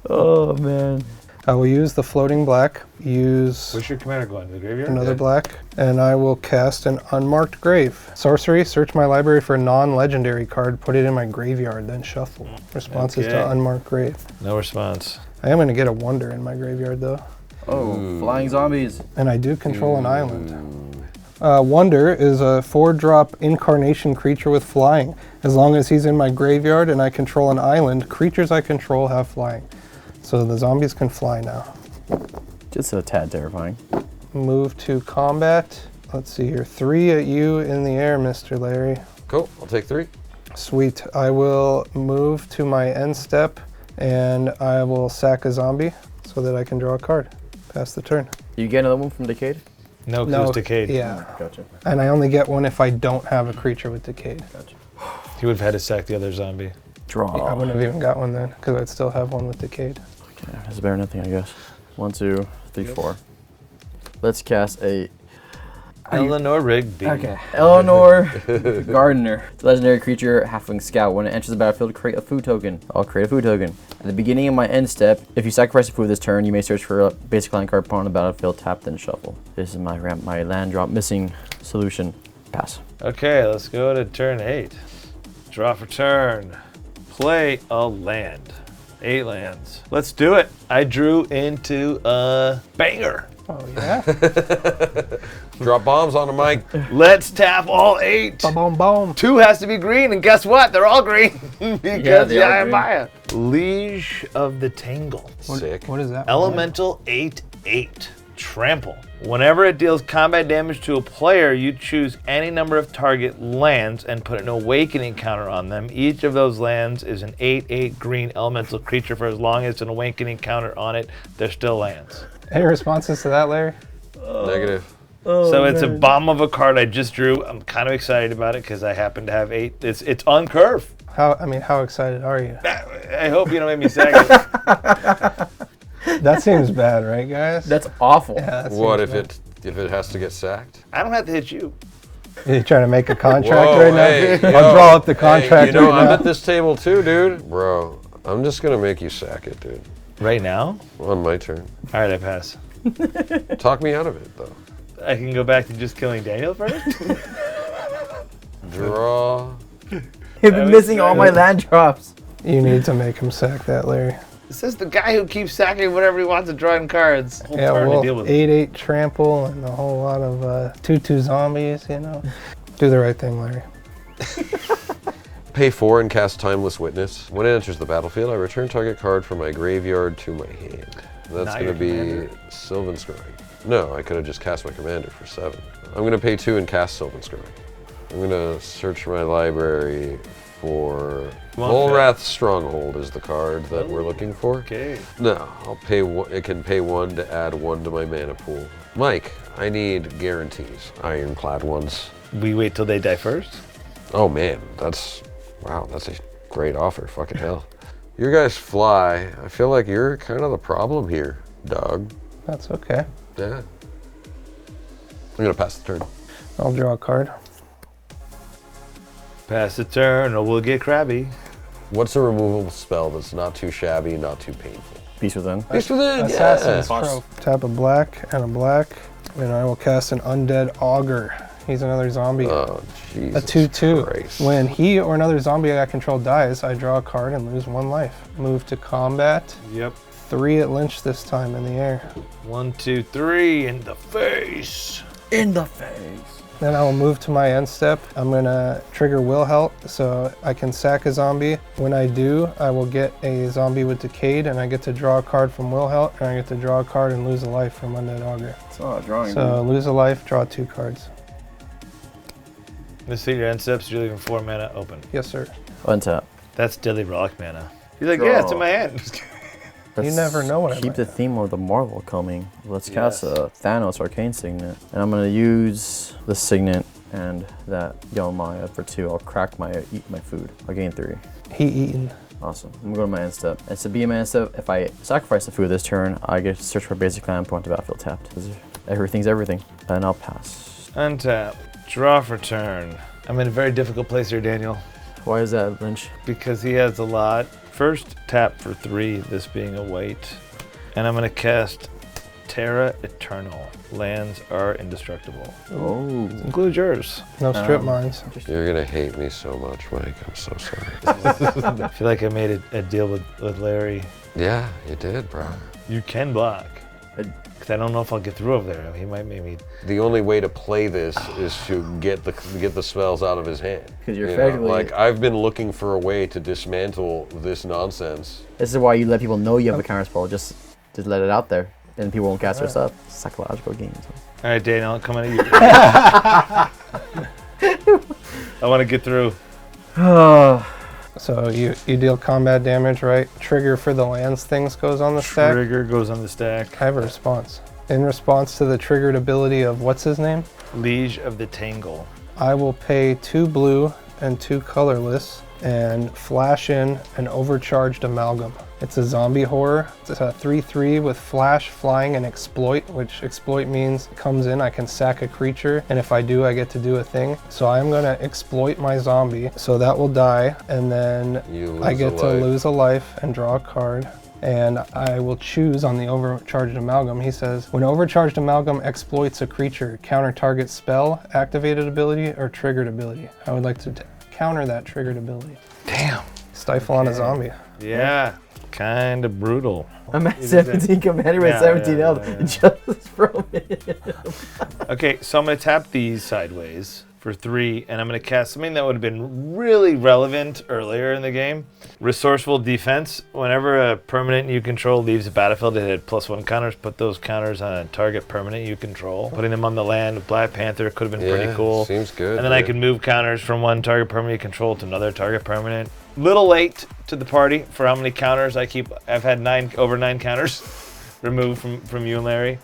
Oh, man. I will use the floating black, use Where's your commander going? The graveyard? another black, and I will cast an Unmarked Grave. Sorcery, search my library for a non-legendary card, put it in my graveyard, then shuffle. Responses Okay. to Unmarked Grave. No response. I am going to get a Wonder in my graveyard, though. Oh, flying zombies. And I do control an island. Wonder is a 4-drop incarnation creature with flying. As long as he's in my graveyard and I control an island, creatures I control have flying. So the zombies can fly now. Just a tad terrifying. Move to combat. Let's see here. 3 at you in the air, Mr. Larry. Cool, I'll take 3. Sweet. I will move to my end step and I will sack a zombie so that I can draw a card. Pass the turn. You get another one from Decayed? No, because Decayed. Yeah. Gotcha. And I only get one if I don't have a creature with Decayed. Gotcha. He would have had to sack the other zombie. Draw. I wouldn't have even got one then because I'd still have one with Decayed. Okay, that's better than nothing, I guess. 1, 2, 3, 4. Let's cast a Eleanor Rigby. Okay. Eleanor Gardener. It's a legendary creature, halfling scout. When it enters the battlefield, create a food token. I'll create a food token. At the beginning of my end step, if you sacrifice a food this turn, you may search for a basic land card upon the battlefield, tap, then shuffle. This is my land drop missing solution. Pass. Okay, let's go to turn 8. Draw for turn. Play a land. 8 lands. Let's do it. I drew into a banger. Oh, yeah? Drop bombs on the mic. Let's tap all 8. Boom, boom, boom. 2 has to be green, and guess what? They're all green because they are green. Maya. Liege of the Tangle. Sick. What is that? Elemental 8/8. Trample. Whenever it deals combat damage to a player, you choose any number of target lands and put an awakening counter on them. Each of those lands is an 8/8 green elemental creature. For as long as an awakening counter on it, they're still lands. Any responses to that, Larry? Negative. So it's a bomb of a card I just drew. I'm kind of excited about it because I happen to have 8. It's on curve. How excited are you? I hope you don't make me sack it. That seems bad, right, guys? That's awful. Yeah, that What seems if it has to get sacked? I don't have to hit you. bad. You trying to make a contract Whoa, right hey, now? yo. I'll draw up the contract Hey, you know, right I'm now. at this table too, dude. Bro, I'm just gonna make you sack it, dude. Right now? On my turn. All right, I pass. Talk me out of it, though. I can go back to just killing Daniel first? Draw. You've been missing all my land drops. You need to make him sack that, Larry. This is the guy who keeps sacking whatever he wants and drawing cards. Whole Yeah, turn well, to deal with it. 8/8 trample and a whole lot of 2/2 zombies, you know. Do the right thing, Larry. Pay 4 and cast Timeless Witness. When it enters the battlefield, I return target card from my graveyard to my hand. That's Not going your to be commander. Sylvan Scrying. No, I could have just cast my commander for 7. I'm going to pay 2 and cast Sylvan Scrying. I'm going to search my library for Volrath's Stronghold is the card that we're looking for. Okay. No, I'll pay one. It can pay 1 to add 1 to my mana pool. Mike, I need guarantees. Ironclad ones. We wait till they die first? Oh man, wow, that's a great offer. Fucking hell. Your guys fly. I feel like you're kind of the problem here, dog. That's okay. Yeah. I'm gonna pass the turn. I'll draw a card. Pass the turn or we'll get crabby. What's a removable spell that's not too shabby, not too painful? Peace Within. Peace Within, Assassin's yeah. Trophy. Tap a black and a black, and I will cast an Undead Augur. He's another zombie. Oh, Jesus A 2/2. Christ. When he or another zombie I control dies, I draw a card and lose 1 life. Move to combat. Yep. 3 at Lynch this time in the air. 1, 2, 3 in the face. In the face. Then I will move to my end step. I'm gonna trigger Will Help so I can sack a zombie. When I do, I will get a zombie with Decayed and I get to draw a card from Will Help and I get to draw a card and lose a life from Undead Augur. It's not a drawing. So lose a life, draw 2 cards. Let's see your end steps. You're leaving 4 mana open. Yes, sir. Untap. That's Deadly Relic mana. He's like, yeah, it's in my hand. Let's never know what I keep might the have. theme of the Marvel coming. Let's cast Yes. a Thanos Arcane Signet. And I'm gonna use the Signet and that Yellow Maya for 2. I'll crack my, eat my food. I'll gain 3. He eaten. Awesome. I'm gonna go to my end step. And to be a my end step, if I sacrifice the food this turn, I get to search for a basic land point to battlefield tapped. 'Cause everything's everything. And I'll pass. Untap. Draw for turn. I'm in a very difficult place here, Daniel, Why is that, Lynch? because he has a lot. First, tap for 3, this being a white. And I'm going to cast Terra Eternal. Lands are indestructible. Oh. Includes yours. No strip mines. You're gonna hate me so much, Mike. I'm so sorry. I feel like I made a deal with Larry. Yeah, you did, bro. You can block. Because I don't know if I'll get through over there. He might make me... The only way to play this is to get the spells out of his hand. Because you're You know, effectively... like, I've been looking for a way to dismantle this nonsense. This is why you let people know you have a counterspell. Just let it out there. And people won't cast their stuff. Psychological games. All right, Daniel, come at you. I want to get through. So you deal combat damage, right? Trigger for the lands things goes on the stack. Trigger goes on the stack. I have a response. In response to the triggered ability of what's his name? Liege of the Tangle. I will pay 2 blue and 2 colorless and flash in an overcharged amalgam. It's a zombie horror. It's a 3/3 with flash, flying, and exploit, which exploit means comes in, I can sack a creature, and if I do, I get to do a thing. So I'm gonna exploit my zombie, so that will die, and then I get to lose a life and draw a card. And I will choose on the overcharged amalgam. He says, when overcharged amalgam exploits a creature, counter target spell, activated ability, or triggered ability. I would like to counter that triggered ability. Damn. Stifle on a zombie. Yeah. Kind of brutal. I'm at 17 commander with 17 health just from it. Okay, so I'm going to tap these sideways for 3, and I'm going to cast something that would have been really relevant earlier in the game. Resourceful Defense. Whenever a permanent you control leaves the battlefield, it had +1 counters. Put those counters on a target permanent you control. Putting them on the land with Black Panther could have been pretty cool. Seems good. And then I could move counters from one target permanent you control to another target permanent. Little late to the party for how many counters I keep. I've had over 9 counters removed from you and Larry.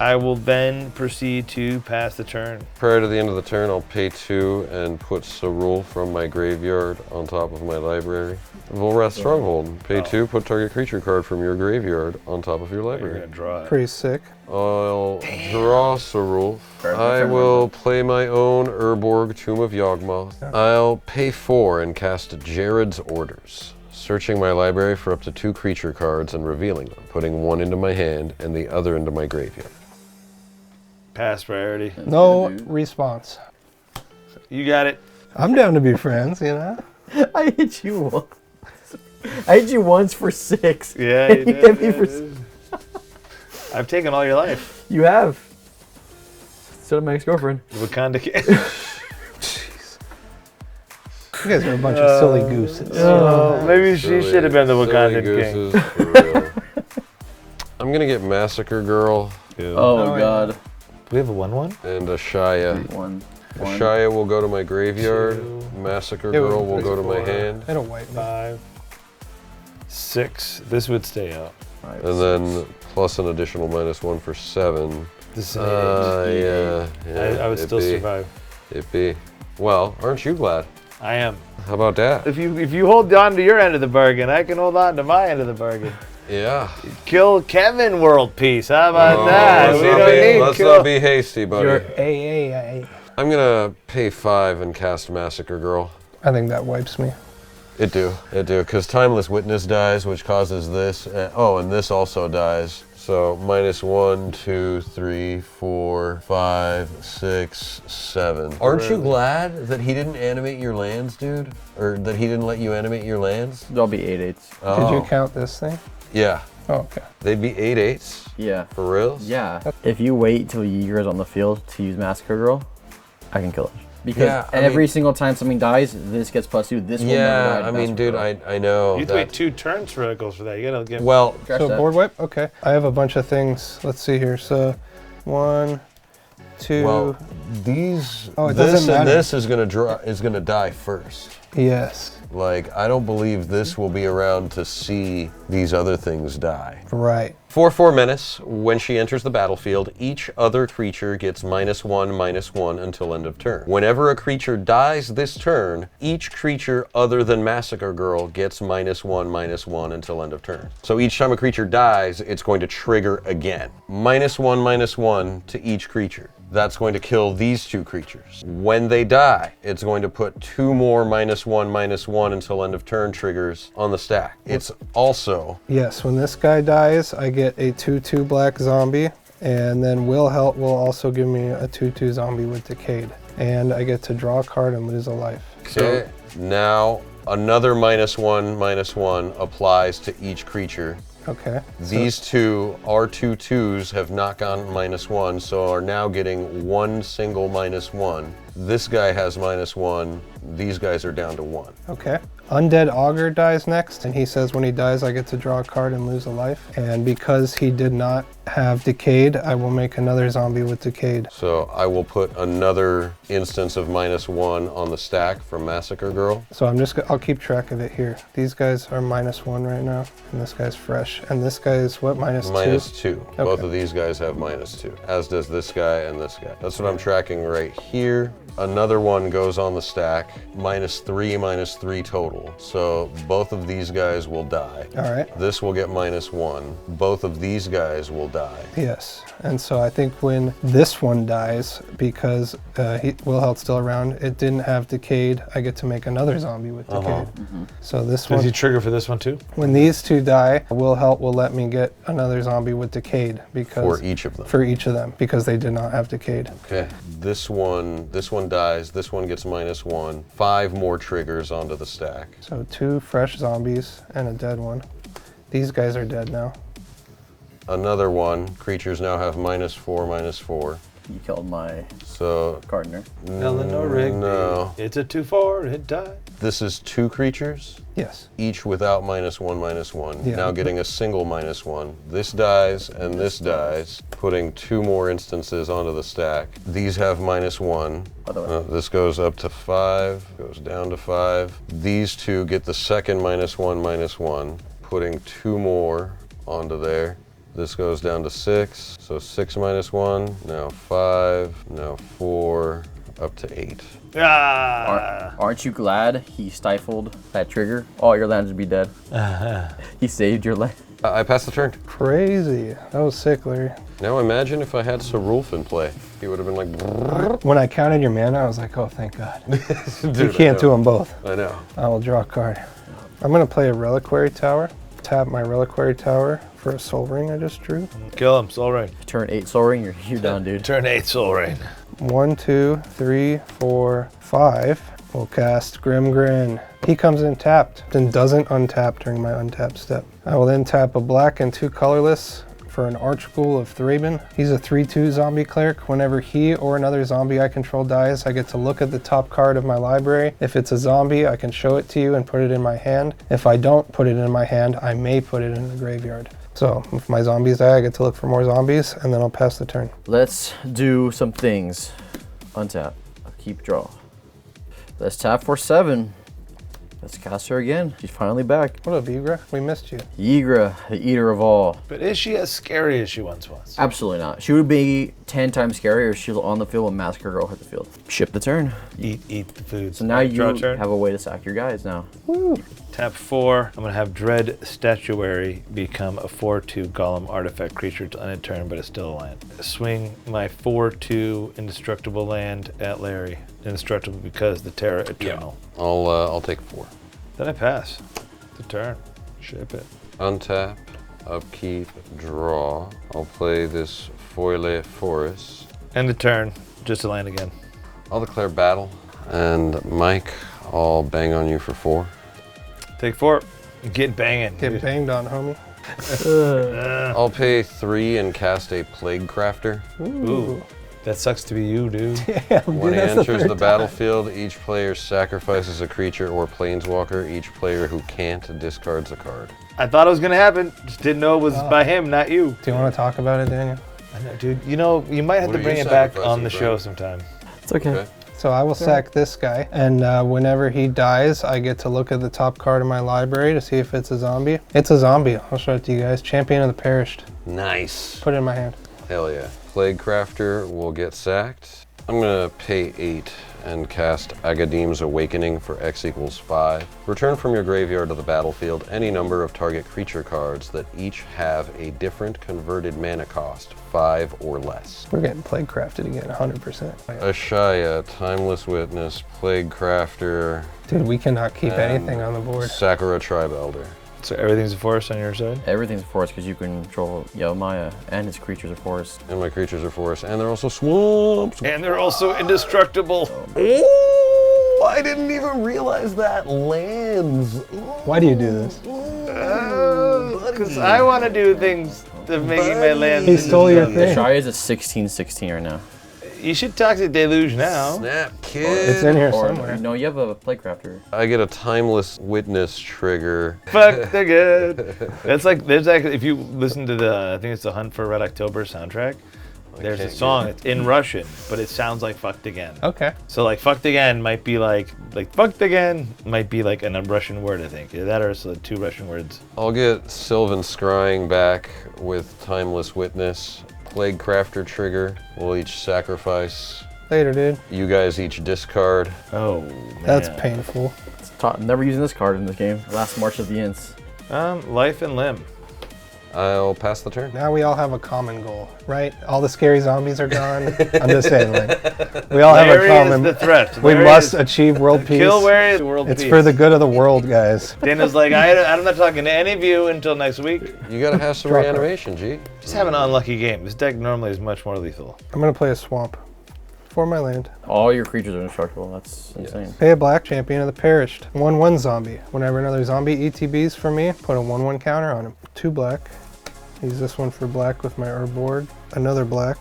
I will then proceed to pass the turn. Prior to the end of the turn, I'll pay 2 and put Sarulf from my graveyard on top of my library. Volrath Stronghold. Pay 2, put target creature card from your graveyard on top of your You're library. gonna draw it. Pretty sick. I'll draw Sarulf. I will play my own Urborg Tomb of Yawgmoth. I'll pay 4 and cast Jared's Orders. Searching my library for up to 2 creature cards and revealing them, putting 1 into my hand and the other into my graveyard. Pass priority. No response. You got it. I'm down to be friends, you know? I hit you once. I hit you once for 6. Yeah, And you you did. hit me for I've taken all your life. You have. So did my ex-girlfriend. Wakanda King. You guys are a bunch of silly gooses. Maybe she should have been the Wakanda King. King. For real. I'm gonna get Massacre Girl Oh, God. Do we have a 1/1? and a Shia. 1. Shia will go to my graveyard. 2. Massacre It would- Girl will go to my 4. hand. It'll wipe me. 5. 6. This would stay out. And then plus an additional -1 for 7. This is Yeah. I would it'd still be. survive. It'd be. Well, aren't you glad? I am. How about that? If you hold on to your end of the bargain, I can hold on to my end of the bargain. Yeah. Kill Kevin world peace. How about that? Let's not be hasty, buddy. You're A. I'm gonna pay 5 and cast Massacre Girl. I think that wipes me. It do, because Timeless Witness dies, which causes this. And this also dies. So -1, 2, 3, 4, 5, 6, 7. Aren't you glad that he didn't animate your lands, dude? Or that he didn't let you animate your lands? There'll be 8/8s. Oh. Did you count this thing? Yeah. Oh, okay. They'd be 8/8s. Yeah. For real? Yeah. If you wait till YGRA's on the field to use Massacre Girl, I can kill it. Because every single time something dies, this gets +2. This will never die. Yeah, I mean, dude, I know. You have to wait 2 turns for it goes for that. You gotta get. Well, So board wipe? Okay. I have a bunch of things. Let's see here. So 1, 2. well, these. Oh, it this doesn't and matter. this is gonna die first. Yes. Like, I don't believe this will be around to see these other things die. Right. For 4 menace, when she enters the battlefield, each other creature gets -1/-1 until end of turn. Whenever a creature dies this turn, each creature other than Massacre Girl gets -1/-1 until end of turn. So each time a creature dies, it's going to trigger again. -1/-1 to each creature. That's going to kill these 2 creatures. When they die, it's going to put 2 more -1/-1 until end of turn triggers on the stack. It's also... Yes, when this guy dies, I get a 2/2 black zombie, and then Will Help will also give me a 2/2 zombie with Decayed. And I get to draw a card and lose a life. Okay, now another -1/-1 applies to each creature. Okay. These 2 R2/2s have not gone -1, so are now getting 1 single -1. This guy has -1. These guys are down to 1. Okay. Undead Augur dies next, and he says when he dies, I get to draw a card and lose a life. And because he did not have Decayed, I will make another zombie with Decayed. So I will put another instance of -1 on the stack from Massacre Girl. So I'll keep track of it here. These guys are -1 right now, and this guy's fresh. And this guy is what, -2? -2. Okay. Both of these guys have -2, as does this guy and this guy. That's what I'm tracking right here. Another one goes on the stack, -3 total. So both of these guys will die. All right. This will get -1. Both of these guys will die. Yes. And so I think when this one dies, because Will Health's still around, it didn't have Decayed, I get to make another zombie with Decayed. So this Does one, he trigger for this one too? when these 2 die, Will Help will let me get another zombie with Decayed because For each of them. For each of them, because they did not have Decayed. Okay. This one dies. This one gets -1. 5 more triggers onto the stack. So 2 fresh zombies and a dead one. These guys are dead now. Another one. Creatures now have -4/-4. You killed my So gardener. Eleanor Rigby. no. It's a 2/4. It died. This is 2 creatures, Yes. each without -1/-1. Yeah. Now getting a single -1. This dies and this dies, putting 2 more instances onto the stack. These have -1. By the way. This goes up to 5, goes down to 5. These 2 get the second -1/-1, putting 2 more onto there. This goes down to 6, so 6 -1, now 5, now 4, up to 8. Ah! Aren't you glad he stifled that trigger? All your lands would be dead. He saved your land. I passed the turn. Crazy. That was sick, Larry. Now imagine if I had Sarulf in play. He would have been like, brrr. When I counted your mana, I was like, oh, thank God. Dude, You can't do them both. I know. I will draw a card. I'm going to play a Reliquary Tower. Tap my Reliquary Tower for a Soul Ring I just drew. Kill him, Soul Rain. Turn 8 Soul Ring, you're done, dude. Turn 8 Soul Rain. 1, 2, 3, 4, 5. We'll cast Grimgrin. He comes in tapped, then doesn't untap during my untap step. I will then tap a black and 2 colorless for an Archghoul of Thraben. He's a 3/2 zombie cleric. Whenever he or another zombie I control dies, I get to look at the top card of my library. If it's a zombie, I can show it to you and put it in my hand. If I don't put it in my hand, I may put it in the graveyard. So if my zombies die, I get to look for more zombies, and then I'll pass the turn. Let's do some things. Untap. Keep draw. Let's tap for 7. Let's cast her again. She's finally back. What up, YGRA? We missed you. YGRA, the eater of all. But is she as scary as she once was? Absolutely not. She would be 10 times scarier if she was on the field when Massacre Girl hit the field. Ship the turn. Eat the food. So now you Draw turn. have a way to sack your guys now. Tap 4. I'm going to have Dread Statuary become a 4/2 Golem artifact creature to end a turn, but it's still a land. Swing my 4/2 indestructible land at Larry. Indestructible because the Terra Eternal. I'll take 4. Then I pass. The turn. Ship it. Untap, upkeep, draw. I'll play this Foile Forest. End the turn. Just a land again. I'll declare battle. And Mike, I'll bang on you for 4. Take 4. Get banging. Get banged on, homie. I'll pay 3 and cast a Plague Crafter. Ooh. That sucks to be you, dude. When he enters the battlefield, each player sacrifices a creature or planeswalker. Each player who can't discards a card. I thought it was going to happen. Just didn't know it was by him, not you. Do you want to talk about it, Daniel? I know, dude. You know, you might have What to are bring you it back on sacrificing, the bro? show sometime. It's okay. Okay. So I will sack this guy, and whenever he dies, I get to look at the top card of my library to see if it's a zombie. It's a zombie. I'll show it to you guys. Champion of the Perished. Nice. Put it in my hand. Hell yeah. Plague Crafter will get sacked. I'm gonna pay 8 and cast Agadim's Awakening for X equals 5. Return from your graveyard to the battlefield any number of target creature cards that each have a different converted mana cost, 5 or less. We're getting Plague Crafted again, 100%. Ashaya, Timeless Witness, Plague Crafter. Dude, we cannot keep anything on the board. Sakura Tribe Elder. So everything's a forest on your side? Everything's a forest because you control Yelmaya and his creatures are forest. And my creatures are forests, and they're also swamps. And they're also indestructible. Oh, I didn't even realize that. Lands. Why do you do this? Because I want to do things to making my land. He stole your thing. Shai is a 16/16 right now. You should Toxic Deluge now. Snap, kid. It's in here Or somewhere. no, you have a Playcrafter. I get a Timeless Witness trigger. Fuck, they're good. That's like, there's actually, if you listen to the, I think it's the Hunt for Red October soundtrack, there's a song, it's in Russian, but it sounds like Fucked Again. Okay. So like Fucked Again might be like Fucked Again might be like a Russian word, I think. Either that or it's two Russian words. I'll get Sylvan Scrying back with Timeless Witness. Plague Crafter trigger. We'll each sacrifice. Later, dude. You guys each discard. Oh, man. That's painful. Never using this card in this game. Last March of the Ints. Life and Limb. I'll pass the turn. Now we all have a common goal, right? All the scary zombies are gone. I'm just saying, like, we all have a Larry common. is the threat. We Larry must is- achieve world peace. Kill Larry is world It's peace. for the good of the world, guys. Dana's like, I'm not talking to any of you until next week. You gotta have some Drop it. reanimation, G. Just have an unlucky game. This deck normally is much more lethal. I'm gonna play a swamp for my land. All your creatures are indestructible. That's insane. Pay a black, champion of the perished. 1/1 zombie. Whenever another zombie ETBs for me, put a 1/1 counter on him. 2 black. Use this one for black with my herb board. Another black.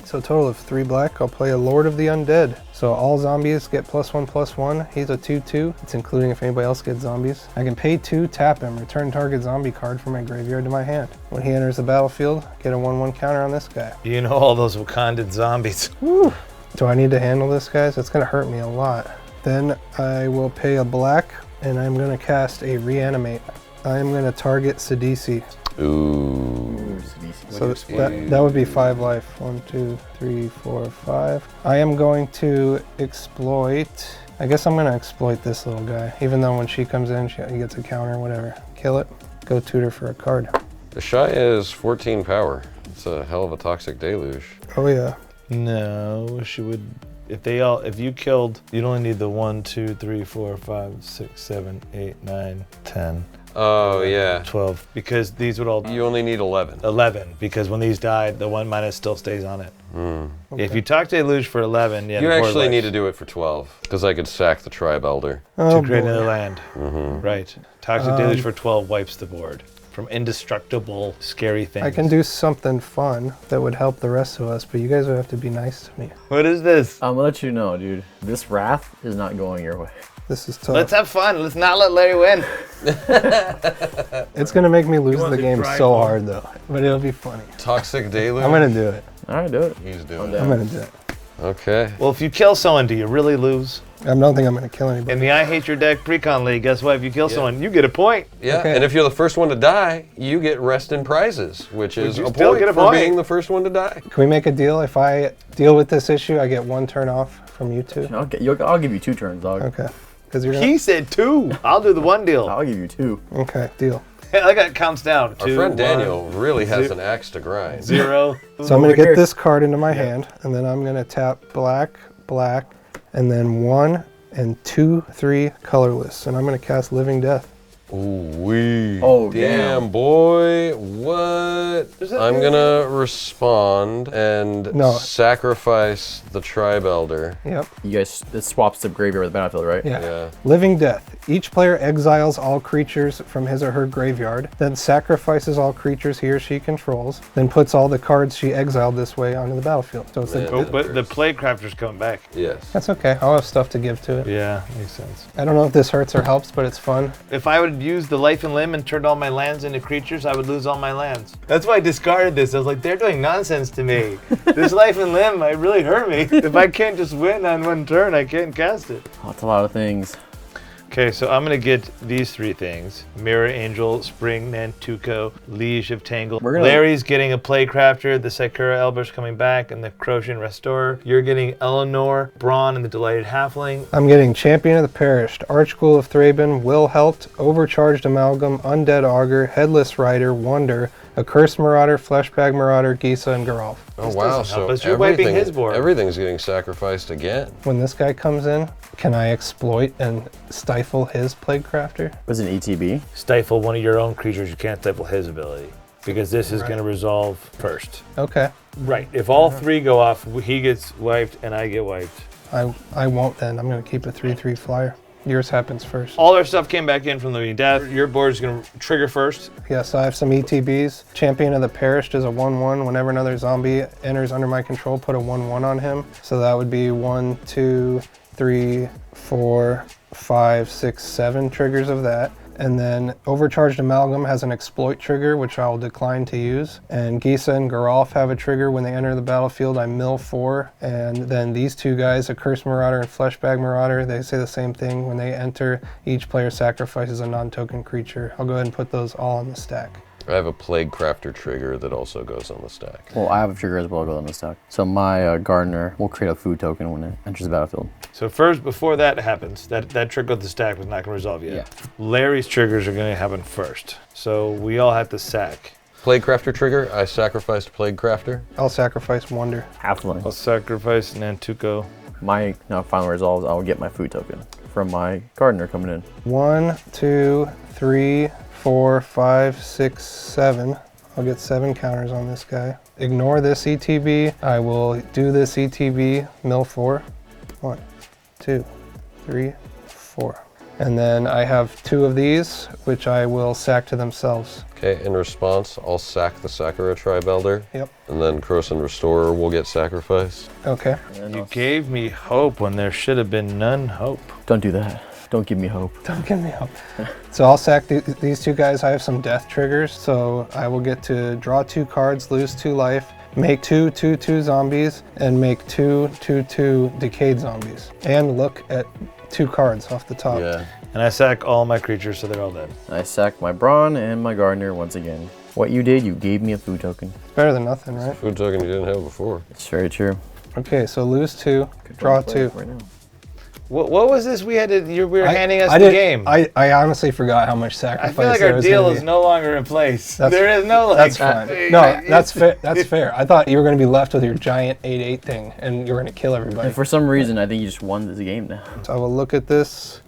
So a total of 3 black. I'll play a Lord of the Undead. So all zombies get +1/+1. He's a 2/2. It's including if anybody else gets zombies. I can pay 2, tap him, return target zombie card from my graveyard to my hand. When he enters the battlefield, get a 1/1 counter on this guy. You know all those Wakandan zombies. Woo. Do I need to handle this, guys? It's gonna hurt me a lot. Then I will pay a black, and I'm gonna cast a Reanimate. I'm gonna target Sidisi. Ooh. So that would be 5 life. 1, 2, 3, 4, 5. I am going to exploit. I guess I'm gonna exploit this little guy. Even though when she comes in, she gets a counter, whatever. Kill it. Go tutor for a card. Ashaya is 14 power. It's a hell of a Toxic Deluge. Oh yeah. No, she would. If you killed, you'd only need the 1, 2, 3, 4, 5, 6, 7, 8, 9, 10. Oh, yeah. 12, because these would all You only need 11. 11, because when these died, the 1- still stays on it. If you talk to Deluge for 11, You actually need to do it for 12, because I could sack the Tribe Elder. Oh, to create boy. another land. Right. Toxic Deluge for 12 wipes the board from indestructible, scary things. I can do something fun that would help the rest of us, but you guys would have to be nice to me. What is this? I'm gonna let you know, dude. This Wrath is not going your way. This is tough. Let's have fun. Let's not let Larry win. It's gonna make me lose want the to game try so more? hard though, but it'll be funny. Toxic Deluge? I'm gonna do it. All right, do it. He's doing I'm it. gonna do it. Okay. Well, if you kill someone, do you really lose? I don't think I'm gonna kill anybody. In the I Hate Your Deck Precon League, guess what? If you kill someone, you get a point. Yeah, Okay. and if you're the first one to die, you get rest in prizes, which is you a still point get a for point? being the first one to die. Can we make a deal? If I deal with this issue, I get 1 turn off from you two. I'll give you 2 turns, dog. Okay. Because you're gonna. He said 2. I'll do the 1 deal. I'll give you 2. Okay, deal. I got counts down. Our 2, friend 1, Daniel really has an axe to grind. 0. So I'm gonna Over get here. this card into my hand, and then I'm gonna tap black, black, and then 1 and 2, 3 colorless, and I'm gonna cast Living Death. Ooh-wee. Oh, damn, damn. boy. What? I'm gonna respond and No. sacrifice the Tribe Elder. Yep. You guys, this swaps the graveyard with the battlefield, right? Yeah. Yeah. Living Death. Each player exiles all creatures from his or her graveyard, then sacrifices all creatures he or she controls, then puts all the cards she exiled this way onto the battlefield. So it's Man. Oh, but the Playcrafter's coming back. Yes. that's okay. I'll have stuff to give to it. Yeah, makes sense. I don't know if this hurts or helps, but it's fun. If I would use the Life and Limb and turned all my lands into creatures, I would lose all my lands. That's why I discarded this. I was like, they're doing nonsense to me. This Life and Limb might really hurt me. If I can't just win on 1 turn, I can't cast it. Oh, that's a lot of things. Okay, so I'm gonna get these 3 things. Mirror Angel, Spring Nantuko, Liege of Tangle. Larry's getting a Playcrafter, the Sakura Elber's coming back, and the Crocian Restorer. You're getting Eleanor, Braun, and the Delighted Halfling. I'm getting Champion of the Perished, Archghoul of Thraben, Will Helt, Overcharged Amalgam, Undead Augur, Headless Rider, Wonder, Accursed Marauder, Fleshbag Marauder, Gisa, and Garalf. Oh wow, so you're wiping his board. Everything's getting sacrificed again. When this guy comes in, can I exploit and stifle his Plaguecrafter? Was an ETB? Stifle one of your own creatures, you can't stifle his ability. Because this is gonna resolve first. Okay. Right, if all 3 go off, he gets wiped and I get wiped. I won't then. I'm going to keep a 3/3 flyer. Yours happens first. All our stuff came back in from the death. Your board is gonna trigger first. Yes, I have some ETBs. Champion of the Perished is a 1/1. Whenever another zombie enters under my control, put a 1/1 on him. So that would be 1, 2, 3, 4, 5, 6, 7 triggers of that. And then Overcharged Amalgam has an exploit trigger, which I will decline to use. And Gisa and Geralf have a trigger when they enter the battlefield. I mill 4. And then these 2 guys, Accursed Marauder and Fleshbag Marauder, they say the same thing. When they enter, each player sacrifices a non-token creature. I'll go ahead and put those all on the stack. I have a Plaguecrafter trigger that also goes on the stack. Well, I have a trigger as well go on the stack. So my Gardener will create a food token when it enters the battlefield. So first, before that happens, that trigger with the stack was not gonna resolve yet. Yeah. Larry's triggers are gonna happen first. So we all have to sack. Plaguecrafter trigger, I sacrificed Plaguecrafter. I'll sacrifice Wonder. Halfling. I'll sacrifice Nantuko. My final resolve, I'll get my food token from my Gardener coming in. 1, 2, 3, 4, 5, 6, 7. I'll get 7 counters on this guy. Ignore this ETB. I will do this ETB, mill 4. 1, 2, 3, 4. And then I have 2 of these, which I will sack to themselves. Okay, in response, I'll sack the Sakura Tribe Elder. Yep. And then Crocian Restorer will get sacrificed. Okay. You gave me hope when there should have been none hope. Don't do that. Don't give me hope. Don't give me hope. So I'll sack these 2 guys. I have some death triggers, so I will get to draw 2 cards, lose 2 life, make 2 2/2 zombies, and make 2 2/2 decayed zombies. And look at 2 cards off the top. Yeah. And I sack all my creatures so they're all dead. I sacked my Brawn and my Gardener once again. What you did, you gave me a food token. It's better than nothing, right? Food token you didn't have before. It's very true. Okay, so lose 2, draw 2. Right now. What was this we had to, we were handing us I the did- game? I honestly forgot how much I sacrifice feel like there our was deal gonna is be. no longer in place. That's- There is no like. That's fine. No, that's fair. That's fair. I thought you were going to be left with your giant 8/8 thing, and you were going to kill everybody. And for some reason, I think you just won this game now. So I will look at this.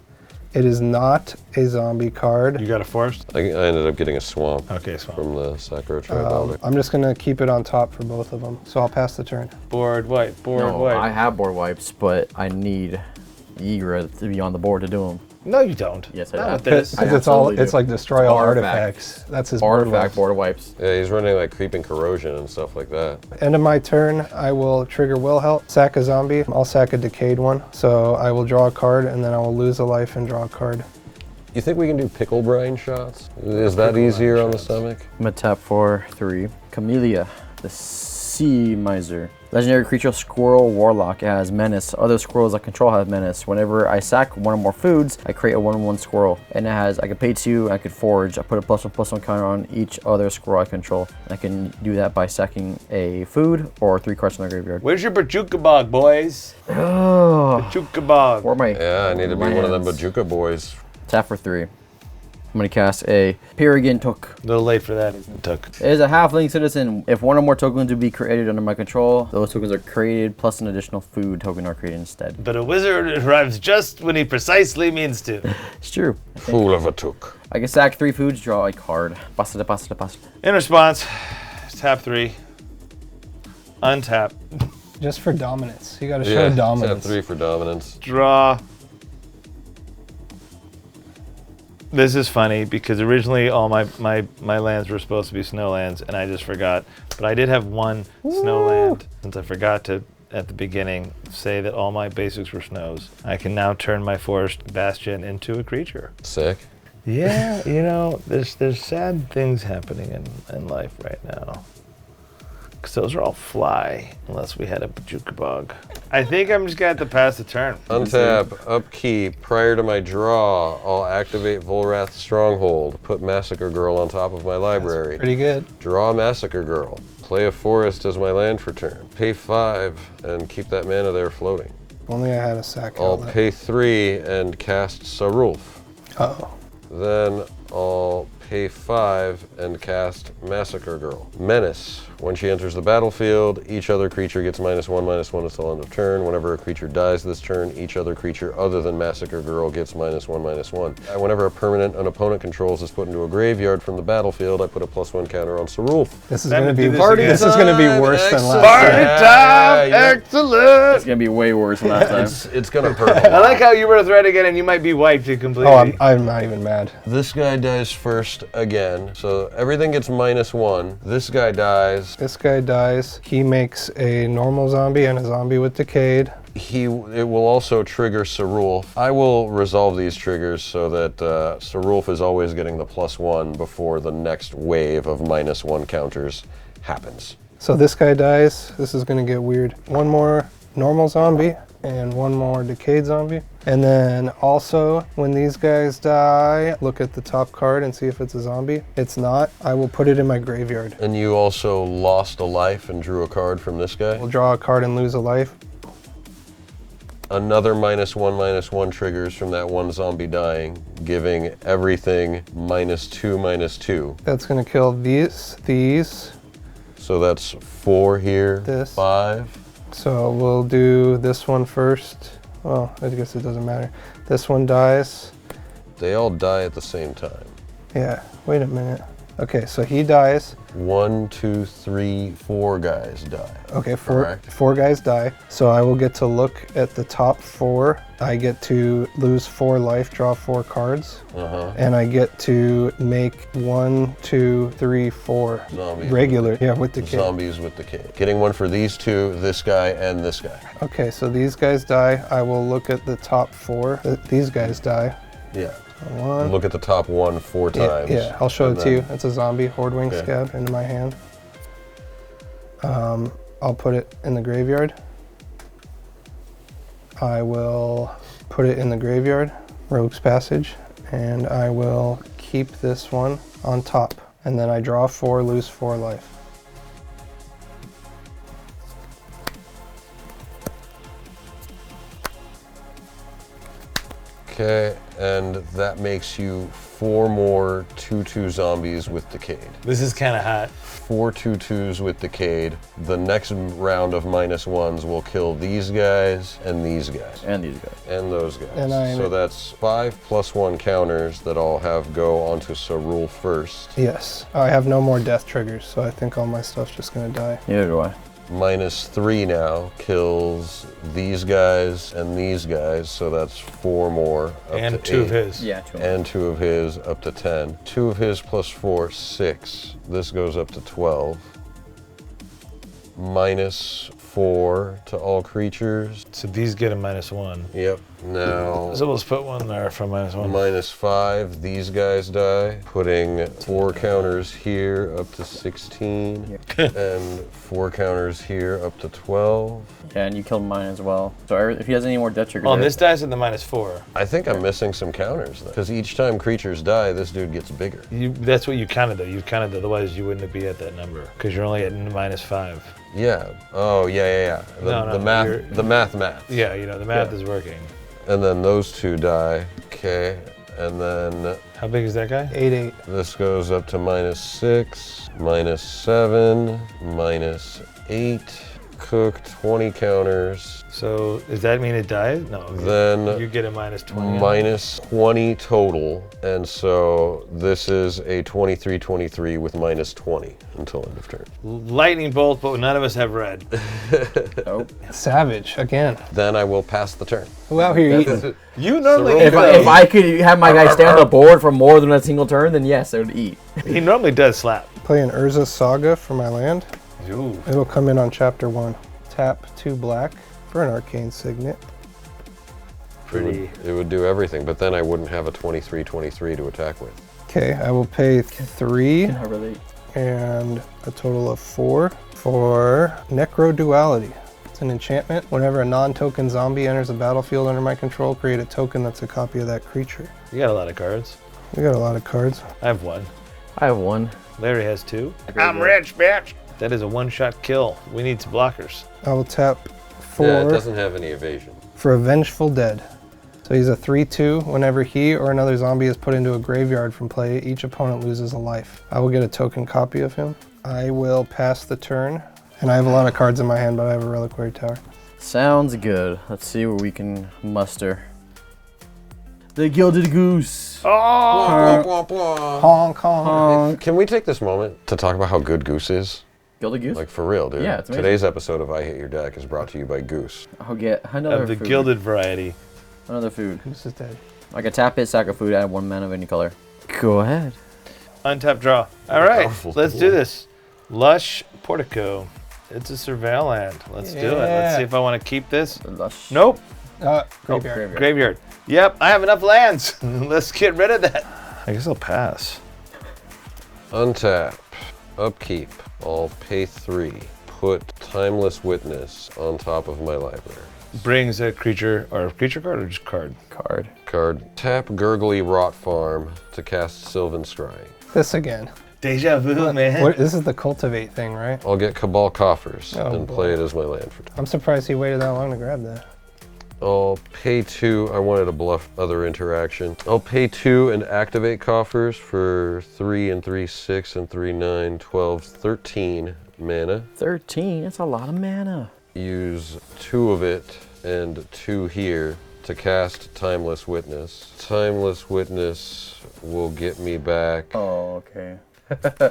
It is not a zombie card. You got a forest? I ended up getting a swamp Okay, so from the Sakura Tribe Elder. I'm just going to keep it on top for both of them. So I'll pass the turn. board white, board No, white. I have board wipes, but I need YGRA to be on the board to do them. No, you don't. Yes, I Not do. with this. Because absolutely it's do. like destroy all Artifact. artifacts. That's his board Artifact list. board wipes. Yeah, he's running like Creeping Corrosion and stuff like that. End of my turn, I will trigger Will Help, sack a zombie. I'll sack a decayed one. So I will draw a card, and then I will lose a life and draw a card. You think we can do pickle brine shots? Is that easier on the stomach? I'm gonna tap for 3. Camellia, the Sea Miser. Legendary creature, Squirrel Warlock. It has Menace. Other squirrels I control have Menace. Whenever I sack one or more foods, I create a 1/1 squirrel. And it has, I can pay 2, I could forage. I put a +1/+1 counter on each other squirrel I control. I can do that by sacking a food or 3 cards in the graveyard. Where's your Bajuka Bog, boys? Oh, Bajuka Bog. or my Yeah, I need to be one of them lands. Bajuka boys. Tap for 3. I'm gonna cast a Pregame Took. A little late for that. It took. It is a halfling citizen. If one or more tokens would be created under my control, those tokens are created plus an additional food token are created instead. But a wizard arrives just when he precisely means to. It's true. Fool of a took. I can sack 3 foods, draw a card. Pasta, pasta, pasta. In response, tap 3. Untap. Just for dominance. You got to show Yeah, tap dominance. 3 for dominance. Draw. This is funny because originally all my lands were supposed to be snow lands and I just forgot. But I did have 1 snow land since I forgot to, at the beginning, say that all my basics were snows. I can now turn my forest bastion into a creature. Sick. Yeah, you know, there's sad things happening in life right now. Because those are all fly, unless we had a Jukabog. I think I'm just gonna have to pass the turn. Untap, upkeep. Prior to my draw, I'll activate Volrath's Stronghold. Put Massacre Girl on top of my library. Pretty good. Draw Massacre Girl. Play a forest as my land for turn. Pay 5 and keep that mana there floating. Only I had a sack I'll outlet. pay 3 and cast Sarulf. Uh-oh. Then I'll pay 5 and cast Massacre Girl. Menace. When she enters the battlefield, each other creature gets -1/-1 until end of turn. Whenever a creature dies this turn, each other creature other than Massacre Girl gets -1/-1. Whenever a permanent an opponent controls is put into a graveyard from the battlefield, I put a +1 counter on Sarulf. This is Time going to to do be this again. this is going to be worse than last Party time. time! yeah. Excellent! It's gonna be way worse than last time. It's gonna hurt a I lot. like how you were a threat again and you might be wiped completely. Oh, I'm not even mad. This guy dies first again, so everything gets -1. This guy dies. This guy dies. He makes a normal zombie and a zombie with Decayed. It will also trigger Sarulf. I will resolve these triggers so that Sarulf is always getting the +1 before the next wave of -1 counters happens. So this guy dies. This is going to get weird. One more normal zombie and one more Decayed zombie. And then also, when these guys die, look at the top card and see if it's a zombie. It's not. I will put it in my graveyard. And you also lost a life and drew a card from this guy. We'll draw a card and lose a life. Another -1/-1 triggers from that one zombie dying, giving everything -2/-2. That's going to kill these. So that's 4 here, This. 5. So we'll do this one first. Well, I guess it doesn't matter. This one dies. They all die at the same time. Yeah, wait a minute. Okay, so he dies. 1, 2, 3, 4 guys die. Okay, Correct. four guys die. So I will get to look at the top 4. I get to lose 4 life, draw 4 cards. And I get to make 1, 2, 3, 4 Zombies. regular. Yeah, with Decay. Zombies with Decay. Getting one for these two, this guy, and this guy. Okay, so these guys die. I will look at the top 4. These guys die. Yeah. One. Look at the top 1 4 times. Yeah, I'll show and it to you. then- It's a zombie Hordewing Okay. Scab into my hand. I'll put it in the graveyard. I will put it in the graveyard, Rogue's Passage, and I will keep this one on top. And then I draw 4, lose 4 life. Okay, and that makes you 4 more 2/2 zombies with Decayed. This is kind of hot. 4 2/2s with Decayed. The next round of -1s will kill these guys and these guys. And these guys. And those guys. And so that's 5 +1 counters that I'll have go onto Sarul first. Yes, I have no more death triggers, so I think all my stuff's just gonna die. Neither do I. -3 now kills these guys and these guys, so that's 4 more. Up And to 2 of 8. his. Yeah, two. And 2 of his up to 10. 2 of his +4, 6. This goes up to 12. -4 to all creatures. So these get a -1. Yep. Now So let's put one there for -1. -5. These guys die. Putting 4 counters here up to 16. And 4 counters here up to 12. Yeah, and you killed mine as well. So if he has any more death triggers, Oh, and this dies at the -4. I think I'm missing some counters though. Because each time creatures die, this dude gets bigger. That's what you counted though. You counted, otherwise you wouldn't be at that number because you're only at -5. Yeah. Oh, yeah. No, the math. Yeah, you know the math is working. And then those 2 die. Okay. And then How big is that guy? 8/8. this goes up to -6, -7, -8. Cook 20 counters. So does that mean it dies? No. Then you get a -20. -20 total. And so this is a 23/23 with -20 until end of turn. Lightning bolt, but none of us have red. Oh. Savage, again. Then I will pass the turn. Who out here eating? You normally If I could have my guy stand on the board for more than a single turn, then yes, I would eat. he normally does slap. Playing Urza's Saga for my land. Ooh. It'll come in on chapter 1. Tap 2 black for an arcane signet. Pretty. It would do everything, but then I wouldn't have a 23/23 to attack with. Okay, I will pay 3. I really. and a total of 4 for Necro Duality. It's an enchantment. Whenever a non-token zombie enters a battlefield under my control, create a token that's a copy of that creature. You got a lot of cards. We got a lot of cards. I have 1. I have 1. Larry has 2. I'm rich, bitch. That is a one-shot kill. We need some blockers. I will tap 4 Yeah, it doesn't have any evasion. for a Vengeful Dead. So he's a 3/2. Whenever he or another zombie is put into a graveyard from play, each opponent loses a life. I will get a token copy of him. I will pass the turn. And I have a lot of cards in my hand, but I have a Reliquary Tower. Sounds good. Let's see what we can muster. The Gilded Goose. Honk, honk. Can we take this moment to talk about how good Goose is? Gilded Goose? Like, for real, dude. Yeah, it's amazing. Today's episode of I Hate Your Deck is brought to you by Goose. I'll get another Of the food. gilded variety. Another food. This is dead. I can tap it, sack a food, add 1 mana of any color. Go ahead. Untap draw. All right, Powerful let's tool. do this. Lush Portico. It's a surveil land. Let's do it. Let's see if I want to keep this. Lush. Nope. Graveyard. Graveyard. Yep, I have enough lands. Let's get rid of that. I guess I'll pass. Untap. Upkeep. I'll pay 3. Put Timeless Witness on top of my library. Brings a creature, or a creature card, or just card? Card. Card. Tap Gurgly Rot Farm to cast Sylvan Scrying. This again. Deja vu, man. What, this is the Cultivate thing, right? I'll get Cabal Coffers Oh, and boy. play it as my land for time. I'm surprised he waited that long to grab that. I'll pay 2. I wanted to bluff other interaction. I'll pay 2 and activate Coffers for 3 and 3, 6 and 3, 9, 12, 13 mana. 13. That's a lot of mana. Use 2 of it and 2 here to cast Timeless Witness. Timeless Witness will get me back Oh, okay.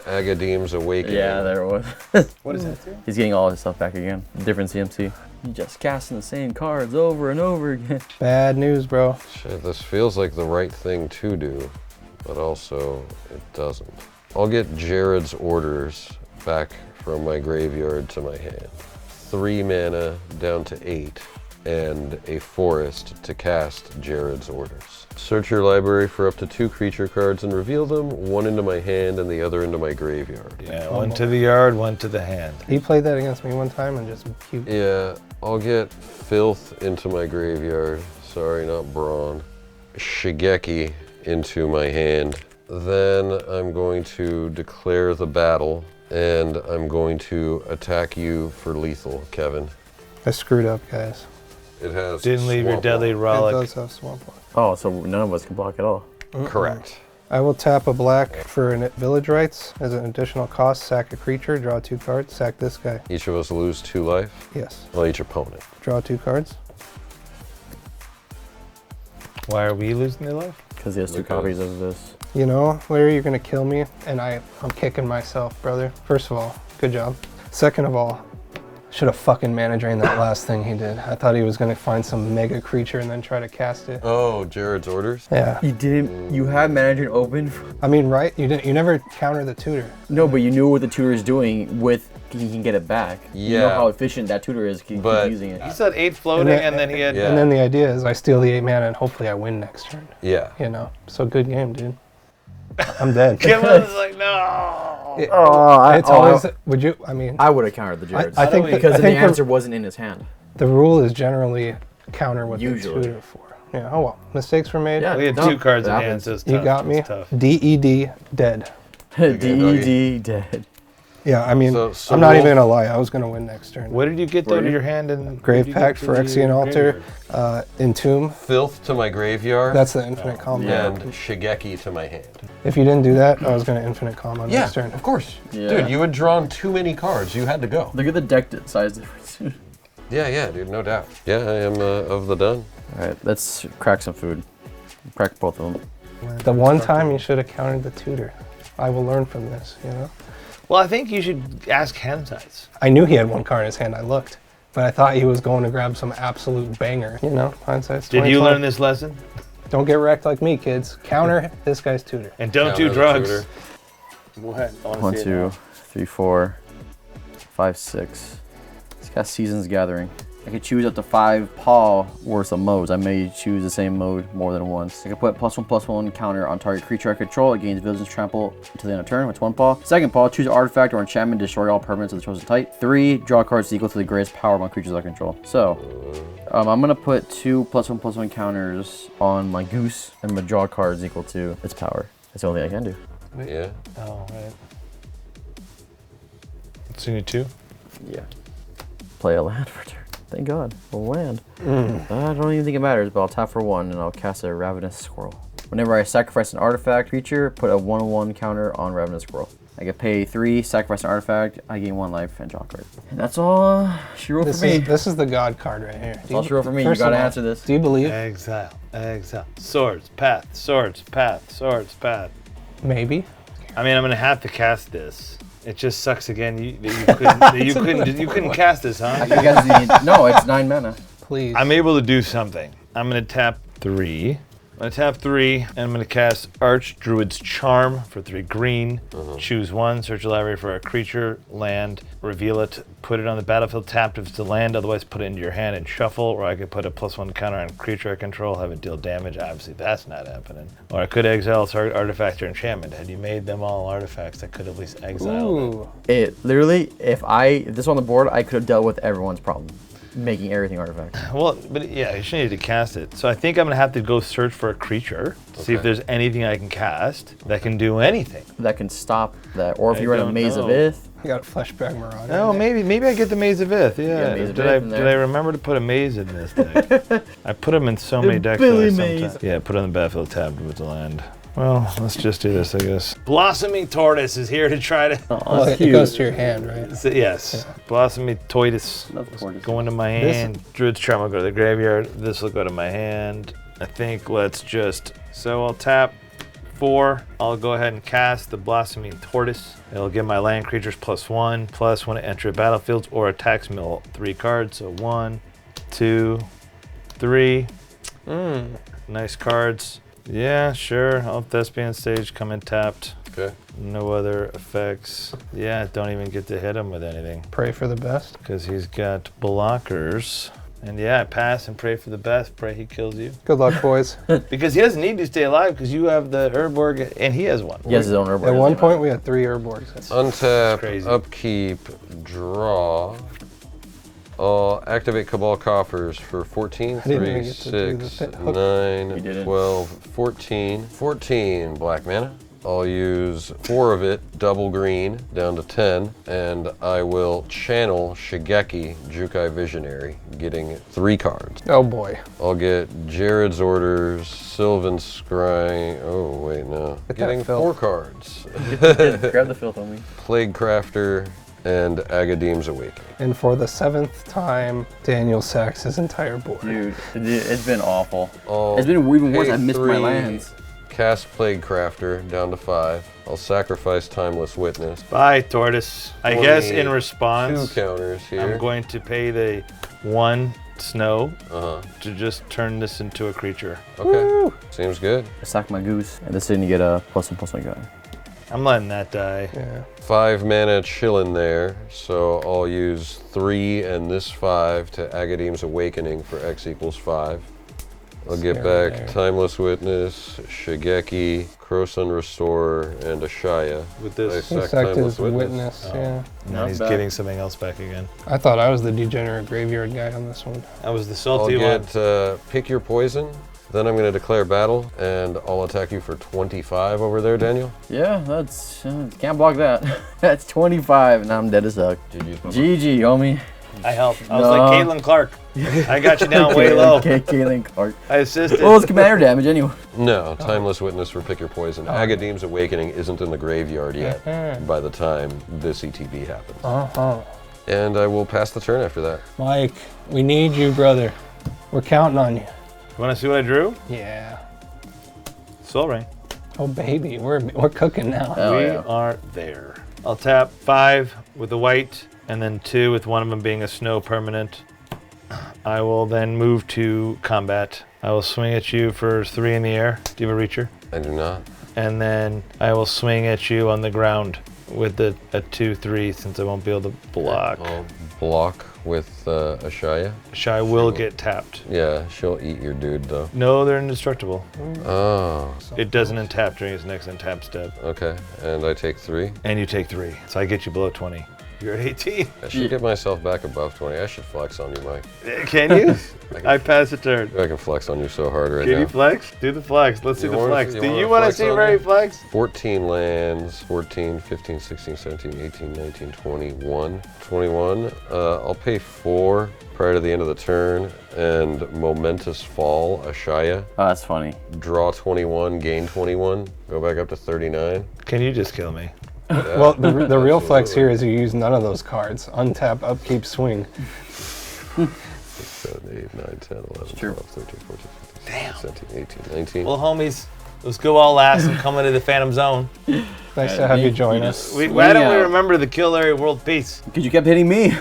Agadeem's Awakening. Yeah, there it was. What does that do? He's getting all his stuff back again. Different CMC. You're just casting the same cards over and over again. Bad news, bro. Shit, this feels like the right thing to do, but also it doesn't. I'll get Jared's Orders back from my graveyard to my hand. 3 mana down to 8, and a forest to cast Jared's Orders. Search your library for up to 2 creature cards and reveal them, 1 into my hand and the other into my graveyard. Yeah, 1 to the yard, 1 to the hand. He played that against me one time and just cute. Yeah, I'll get Filth into my graveyard. Sorry, not Brawn. Shigeki into my hand. Then I'm going to declare the battle, and I'm going to attack you for lethal, Kevin. I screwed up, guys. It has Didn't leave your Swamp deadly It relic. does have Swamp Walk. Oh, so none of us can block at all. Wall. Correct. I will tap a black for Village Rites. As an additional cost, sack a creature, draw 2 cards, sack this guy. Each of us lose 2 life. Yes. Well, each opponent. Draw 2 cards. Why are we losing their life? Because he has 2 Because- copies of this. You know, Larry, you're gonna kill me, and I'm kicking myself, brother. First of all, good job. Second of all, should have fucking mana drained that last thing he did. I thought he was gonna find some mega creature and then try to cast it. Oh, Jared's Orders? Yeah. You didn't. You had manager open. I mean, right? You didn't. You never counter the tutor. No, but you knew what the tutor is doing with. He can get it back. You know Yeah. how efficient that tutor is. Keep But- using it. He said 8 floating, and then he had. Yeah. And then the idea is I steal the 8 mana and hopefully I win next turn. Yeah. You know. So good game, dude. I'm dead. Kevin was like, no. It's always. Would you? I mean, I would have countered the Jareds. I think because I the think answer wasn't in his hand. the rule is generally counter what Usually. the tutor for. Yeah. Oh well. Mistakes were made. Yeah. We had No, 2 cards it in hand, happens. so it's You tough. got me. It's tough. DED dead. DED dead. Yeah, I mean, So I'm not Sarulf- even gonna lie. I was gonna win next turn. What did you get though Were to you? your hand? And Grave Pact for Exian Altar, Entomb. Filth to my graveyard. That's the infinite combo. and Shigeki to my hand. If you didn't do that, I was gonna infinite combo on next turn. of course. Yeah. Dude, you had drawn too many cards. You had to go. Look at the deck size difference. Yeah, dude, no doubt. Yeah, I am of the done. All right, let's crack some food. Crack both of them. The one time you should have countered the tutor. I will learn from this, you know? Well, I think you should ask hand size. I knew he had 1 card in his hand. I looked. But I thought he was going to grab some absolute banger. You know, hindsight's Did you 20/20. learn this lesson? Don't get wrecked like me, kids. Counter this guy's tutor. And don't do Counter the drugs. tutor. What? 1, 2, 3, 4, 5, 6. Let's cast Season's Gathering. I can choose up to 5 paw worth of modes. I may choose the same mode more than once. I can put +1/+1 counter on target creature I control. It gains Villain's Trample until the end of turn with 1 paw. Second paw, choose an artifact or enchantment, destroy all permanents of the chosen type. 3, draw cards equal to the greatest power among creatures I control. So, I'm gonna put 2 +1/+1 counters on my goose, and I'm gonna draw cards equal to its power. That's the only thing I can do. Yeah. Oh, right. So you need 2? Yeah. Play a land for turn. Thank God, a land. I don't even think it matters, but I'll tap for 1 and I'll cast a Ravenous Squirrel. Whenever I sacrifice an artifact creature, put a 1/1 counter on Ravenous Squirrel. I get pay 3, sacrifice an artifact, I gain 1 life and draw a card. And that's all she wrote for me. This is the God card right here. That's all she wrote for me. You gotta answer this. Do you believe? Exile. Swords, path, swords, path, swords, path. Maybe. I mean, I'm gonna have to cast this. It just sucks again. You couldn't cast this, huh? You guys need, no, it's 9 mana. Please. I'm able to do something. I'm gonna tap 3. I'm gonna tap 3, and I'm gonna cast Archdruid's Charm for 3 green. Choose 1, search your library for a creature, land, reveal it, put it on the battlefield tapped if it's a land, otherwise put it into your hand and shuffle, or I could put a +1 counter on creature I control, have it deal damage. Obviously that's not happening. Or I could exile target artifact or enchantment. Had you made them all artifacts, I could at least exile them. Ooh. It literally, if this on the board, I could have dealt with everyone's problem. Making everything artifact. Well, but yeah, you should need to cast it. So I think I'm gonna have to go search for a creature, see if there's anything I can cast that can do anything. That can stop that. Or if I you run a don't Maze know. of Ith. You got a Fleshback Marauder. Oh, maybe I get the Maze of Ith. Yeah. Maze of Did Ith in I there. remember to put a maze in this deck? I put them in so many decks. Billy that I Maze. sometimes- Yeah, put it on the battlefield tabbed with the land. Well, let's just do this, I guess. Blossoming Tortoise is here to try to. Well, it goes to your hand, right? So, yes, Blossoming Tortoise. Love tortoise. Go into my hand. Druid's Charm will go to the graveyard. This will go to my hand. I think let's just. So I'll tap 4. I'll go ahead and cast the Blossoming Tortoise. It'll give my land creatures +1, plus when it enters battlefields or attacks mill 3 cards. So 1, 2, 3. Nice cards. Yeah, sure. I'll have Thespian Stage come in tapped. Okay. No other effects. Yeah, don't even get to hit him with anything Pray for the best. because he's got blockers. And yeah, I pass and pray for the best. Pray he kills you. Good luck, boys. Because he doesn't need to stay alive because you have the Urborg and he has one. He has his own herb. At one point, we had 3 Urborgs. Untap, crazy. upkeep, draw. Activate Cabal Coffers for 14, I didn't 3, even get to do the 6, fit hook. 9, You didn't. 12, 14. 14 black mana. I'll use 4 of it, double green, down to 10, and I will channel Shigeki, Jukai Visionary, getting 3 cards. Oh boy. I'll get Jared's Orders, Sylvan Scrying, oh wait, no. Get that Getting filth. 4 cards. Grab the filth on me. Plague Crafter and Agadeem's Awakening. And for the 7th time, Daniel sacks his entire board. Dude, it's been awful. I'll It's been even worse. pay I missed my 3, lands. Cast Plague Crafter down to 5. I'll sacrifice Timeless Witness. Bye, Tortoise. I guess in response, 2 counters here. I'm going to pay the 1 snow Uh-huh. to just turn this into a creature. Okay. Seems good. I sacked my goose, and this didn't get a +1/+1 guy. I'm letting that die. Yeah. 5 mana chillin' there, so I'll use 3 and this 5 to Agadeem's Awakening for X equals 5. I'll get Scary back there. Timeless Witness, Shigeki, Crowsun Restorer, and Ashaya. With I this, He sack sacked Timeless his witness, yeah. now Not he's bad. getting something else back again. I thought I was the degenerate graveyard guy on this one. That was the I'll salty one. get Pick Your Poison, then I'm going to declare battle, and I'll attack you for 25 over there, Daniel. Yeah, that's can't block that. That's 25, and I'm dead as fuck. GG, homie. I helped. I was No. like Caitlin Clark. I got you down way low. Kaylin Clark. I assisted. What was commander damage anyway? No, Timeless Witness for Pick Your Poison. Agadeem's Awakening isn't in the graveyard yet by the time this ETB happens. Uh-huh. And I will pass the turn after that. Mike, we need you, brother. We're counting on you. You want to see what I drew? Yeah. Soul Ring. Oh, baby, we're cooking now. Oh, We yeah. are there. I'll tap 5 with the white, and then 2 with one of them being a snow permanent. I will then move to combat. I will swing at you for 3 in the air. Do you have a reacher? I do not. And then I will swing at you on the ground with a 2/3 since I won't be able to block. I'll block with Ashaya. Shy will get tapped. Yeah, she'll eat your dude though. No, they're indestructible. Oh, It doesn't untap during its next untap step. okay. And I take 3. And you take 3. So I get you below 20. You're at 18. I should get myself back above 20. I should flex on you, Mike. Can you? I pass a turn. I can flex on you so hard right Can now. you flex? Do the flex. Let's see the wanna- flex. you Do wanna you want to flex see on Ray me? flex? 14 lands, 14, 15, 16, 17, 18, 19, 21. 21. I'll pay 4 prior to the end of the turn, and Momentous Fall, Ashaya. Oh, that's funny. Draw 21, gain 21, go back up to 39. Can you just kill me? Well, the real flex here is you use none of those cards. Untap, upkeep, swing. 6, 7, 8, 9, 10, 11, 12, 13, 14, 15, 16, 17, 18, 19. Well, homies, let's go all last and come into the Phantom Zone. Nice to have you join us. Why don't we remember the Kill Larry World Peace? Because you kept hitting me.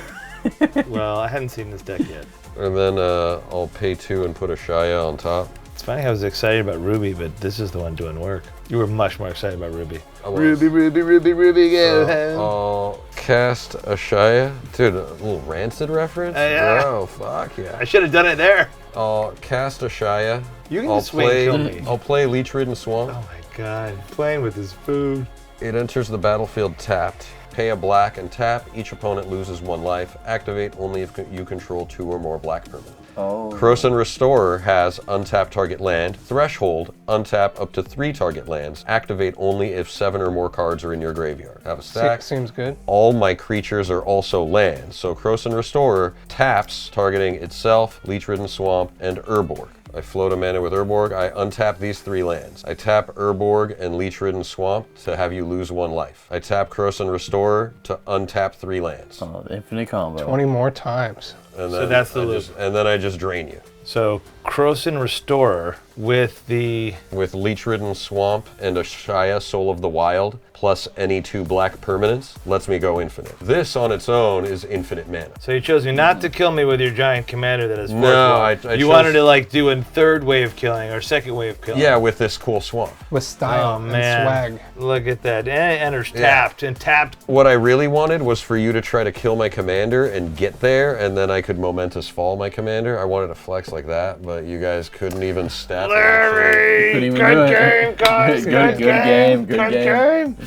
Well, I hadn't seen this deck yet. And then I'll pay 2 and put Ashaya on top. It's funny I was excited about Ruby, but this is the one doing work. You were much more excited about Ruby. I was. Ruby, go. I'll cast Ashaya. Dude, a little Rancid reference? Yeah. Bro, fuck yeah. I should have done it there. I'll cast Ashaya. You can I'll just swing kill me. I'll play Leech Ridden Swamp. Oh my god, playing with his food. It enters the battlefield tapped. Pay a black and tap. Each opponent loses 1 life. Activate only if you control 2 or more black permanents. Oh. Krosan Restorer has untap target land, threshold, untap up to 3 target lands, activate only if 7 or more cards are in your graveyard. Have a stack. Seems good. All my creatures are also lands, so Krosan Restorer taps targeting itself, Leech Ridden Swamp, and Urborg. I float a mana with Urborg, I untap these 3 lands. I tap Urborg and Leech Ridden Swamp to have you lose 1 life. I tap Krosan Restorer to untap 3 lands. Oh, the infinite combo. 20 more times. And So that's the I loop. and then I just drain you. So, Krosan Restorer with the... With Leech Ridden Swamp and Ashaya, Soul of the Wild, plus any 2 black permanents, lets me go infinite. This on its own is infinite mana. So you chose not to kill me with your giant commander that is fourth No, wall. I You chose- wanted to like do a third wave killing or second wave killing. Yeah, with this cool swamp. With style Oh and man, swag. look at that. And it enters Yeah. tapped and tapped. What I really wanted was for you to try to kill my commander and get there, and then I could Momentous Fall my commander. I wanted to flex like that, but you guys couldn't even stat that. Larry, Couldn't even good do it. game, guys. Good game, good game.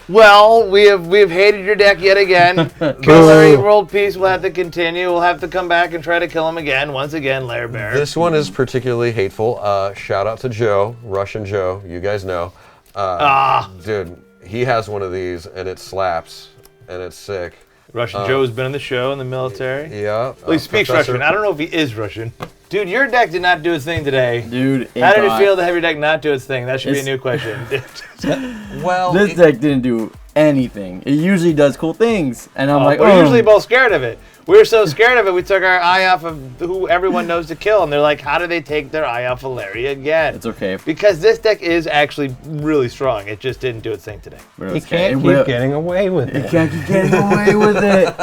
Well, we have hated your deck yet again. Kill Larry World Peace will have to continue. We'll have to come back and try to kill him again. Once again, Lair Bear. This one is particularly hateful. Shout out to Joe, Russian Joe. You guys know. Dude, he has one of these, and it slaps, and it's sick. Russian Joe's been in the show in the military. Yeah. Well, he speaks Russian. I don't know if he is Russian. Dude, your deck did not do its thing today. Dude, How did it feel to have your deck not do its thing? That should be a It's- new question. Well, This deck didn't do anything. It usually does cool things. And I'm like, We're oh. usually both scared of it. We were so scared of it, we took our eye off of who everyone knows to kill, and they're like, how do they take their eye off of Larry again? It's okay. Because this deck is actually really strong. It just didn't do its thing today. But He it's okay. can't It will- keep getting away with It it. can't keep getting away with it.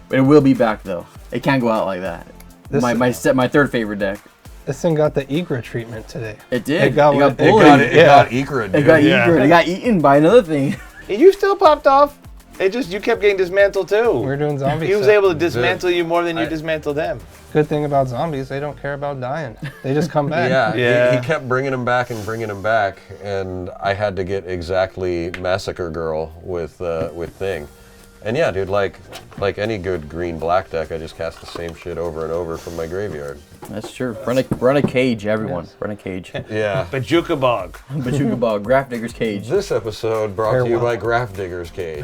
But it will be back though. It can't go out like that. This- My third favorite deck. This thing got the YGRA treatment today. It did. It got bullied. it got Ikra, It dude. got Yeah. eaten. It got eaten by another thing. You still popped off. You kept getting dismantled too. We're doing zombie He was stuff. able to dismantle you more than you dismantled him. Good thing about zombies, they don't care about dying. They just come back. Yeah, Yeah. He kept bringing him back and bringing him back, and I had to get exactly Massacre Girl with Thing. And yeah, dude, like any good green-black deck, I just cast the same shit over and over from my graveyard. That's true. Run a cage, everyone. Run a cage. Yeah. Bajuka Bog. Bachuka Ball, Graph Digger's cage. This episode brought to you Farewell. by Graph Digger's Cage.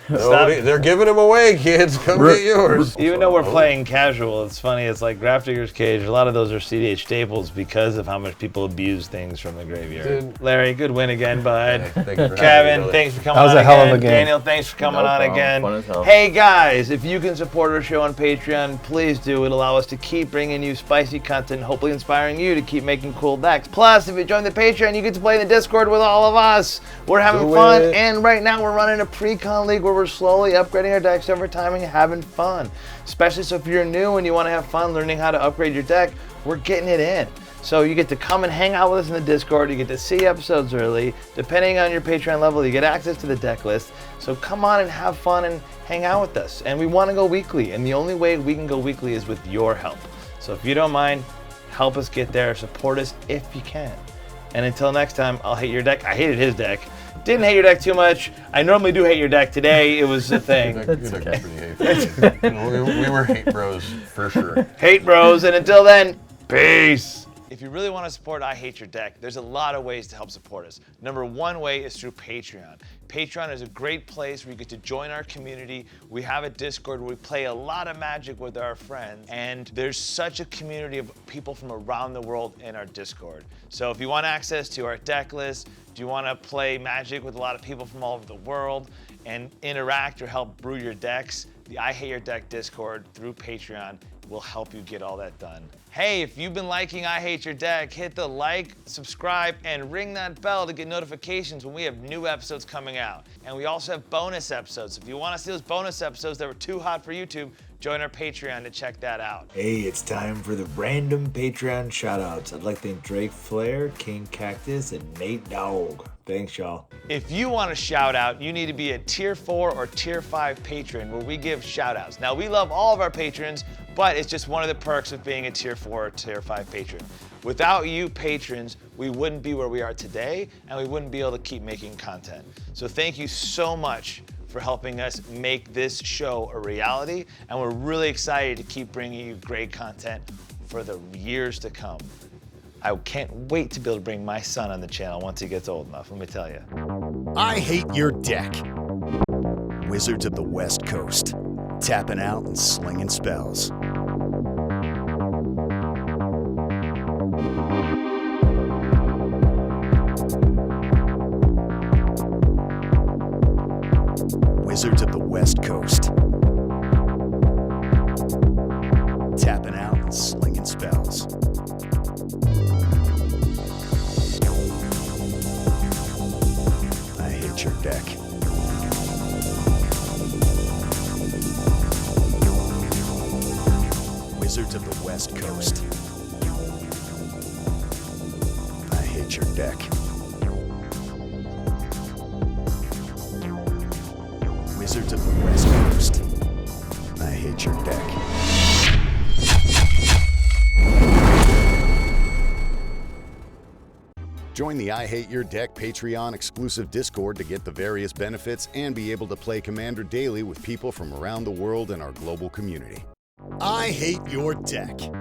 They're giving them away, kids. Come get yours. Even though we're playing casual, it's funny. It's like Graph Digger's Cage. A lot of those are CDH staples because of how much people abuse things from the graveyard. Dude. Larry, good win again, bud. Thank you for having me, Kevin, brother. thanks for coming That was on a hell again. of a game. Daniel, thanks for coming No on problem. again. Fun as hell. Hey guys, if you can support our show on Patreon, please do. It'll allow us to keep bringing you spicy content, hopefully inspiring you to keep making cool decks. Plus, if you join the Patreon, you get to play in the Discord with all of us. We're having Do fun, it. and right now we're running a pre-con league where we're slowly upgrading our decks over time and having fun. Especially so if you're new and you want to have fun learning how to upgrade your deck, we're getting it in. So you get to come and hang out with us in the Discord. You get to see episodes early. Depending on your Patreon level, you get access to the deck list. So come on and have fun and hang out with us. And we want to go weekly. And the only way we can go weekly is with your help. So if you don't mind, help us get there. Support us if you can. And until next time, I'll hate your deck. I hated his deck. Didn't hate your deck too much. I normally do hate your deck. Today, it was a thing. Your deck's pretty hateful. we were hate bros for sure. Hate bros, and until then, peace. If you really want to support I Hate Your Deck, there's a lot of ways to help support us. Number one way is through Patreon. Patreon is a great place where you get to join our community. We have a Discord where we play a lot of Magic with our friends, and there's such a community of people from around the world in our Discord. So if you want access to our deck list, do you want to play Magic with a lot of people from all over the world and interact or help brew your decks, the I Hate Your Deck Discord through Patreon will help you get all that done. Hey, if you've been liking I Hate Your Deck, hit the like, subscribe, and ring that bell to get notifications when we have new episodes coming out. And we also have bonus episodes. If you want to see those bonus episodes that were too hot for YouTube, join our Patreon to check that out. Hey, it's time for the random Patreon shoutouts. I'd like to thank Drake Flair, King Cactus, and Nate Dogg. Thanks, y'all. If you want a shout out, you need to be a tier 4 or tier 5 patron where we give shout outs. Now, we love all of our patrons, but it's just one of the perks of being a tier 4 or tier 5 patron. Without you patrons, we wouldn't be where we are today, and we wouldn't be able to keep making content. So thank you so much for helping us make this show a reality, and we're really excited to keep bringing you great content for the years to come. I can't wait to be able to bring my son on the channel once he gets old enough, let me tell you. I Hate Your Deck. Wizards of the West Coast. Tapping out and slinging spells. Wizards of the West Coast. Tapping out and slinging spells. I hate your deck. Wizards of the West Coast. I hate your deck. Wizards of the West Coast. I hate your deck. Join the I Hate Your Deck Patreon exclusive Discord to get the various benefits and be able to play Commander daily with people from around the world in our global community. I Hate Your Deck.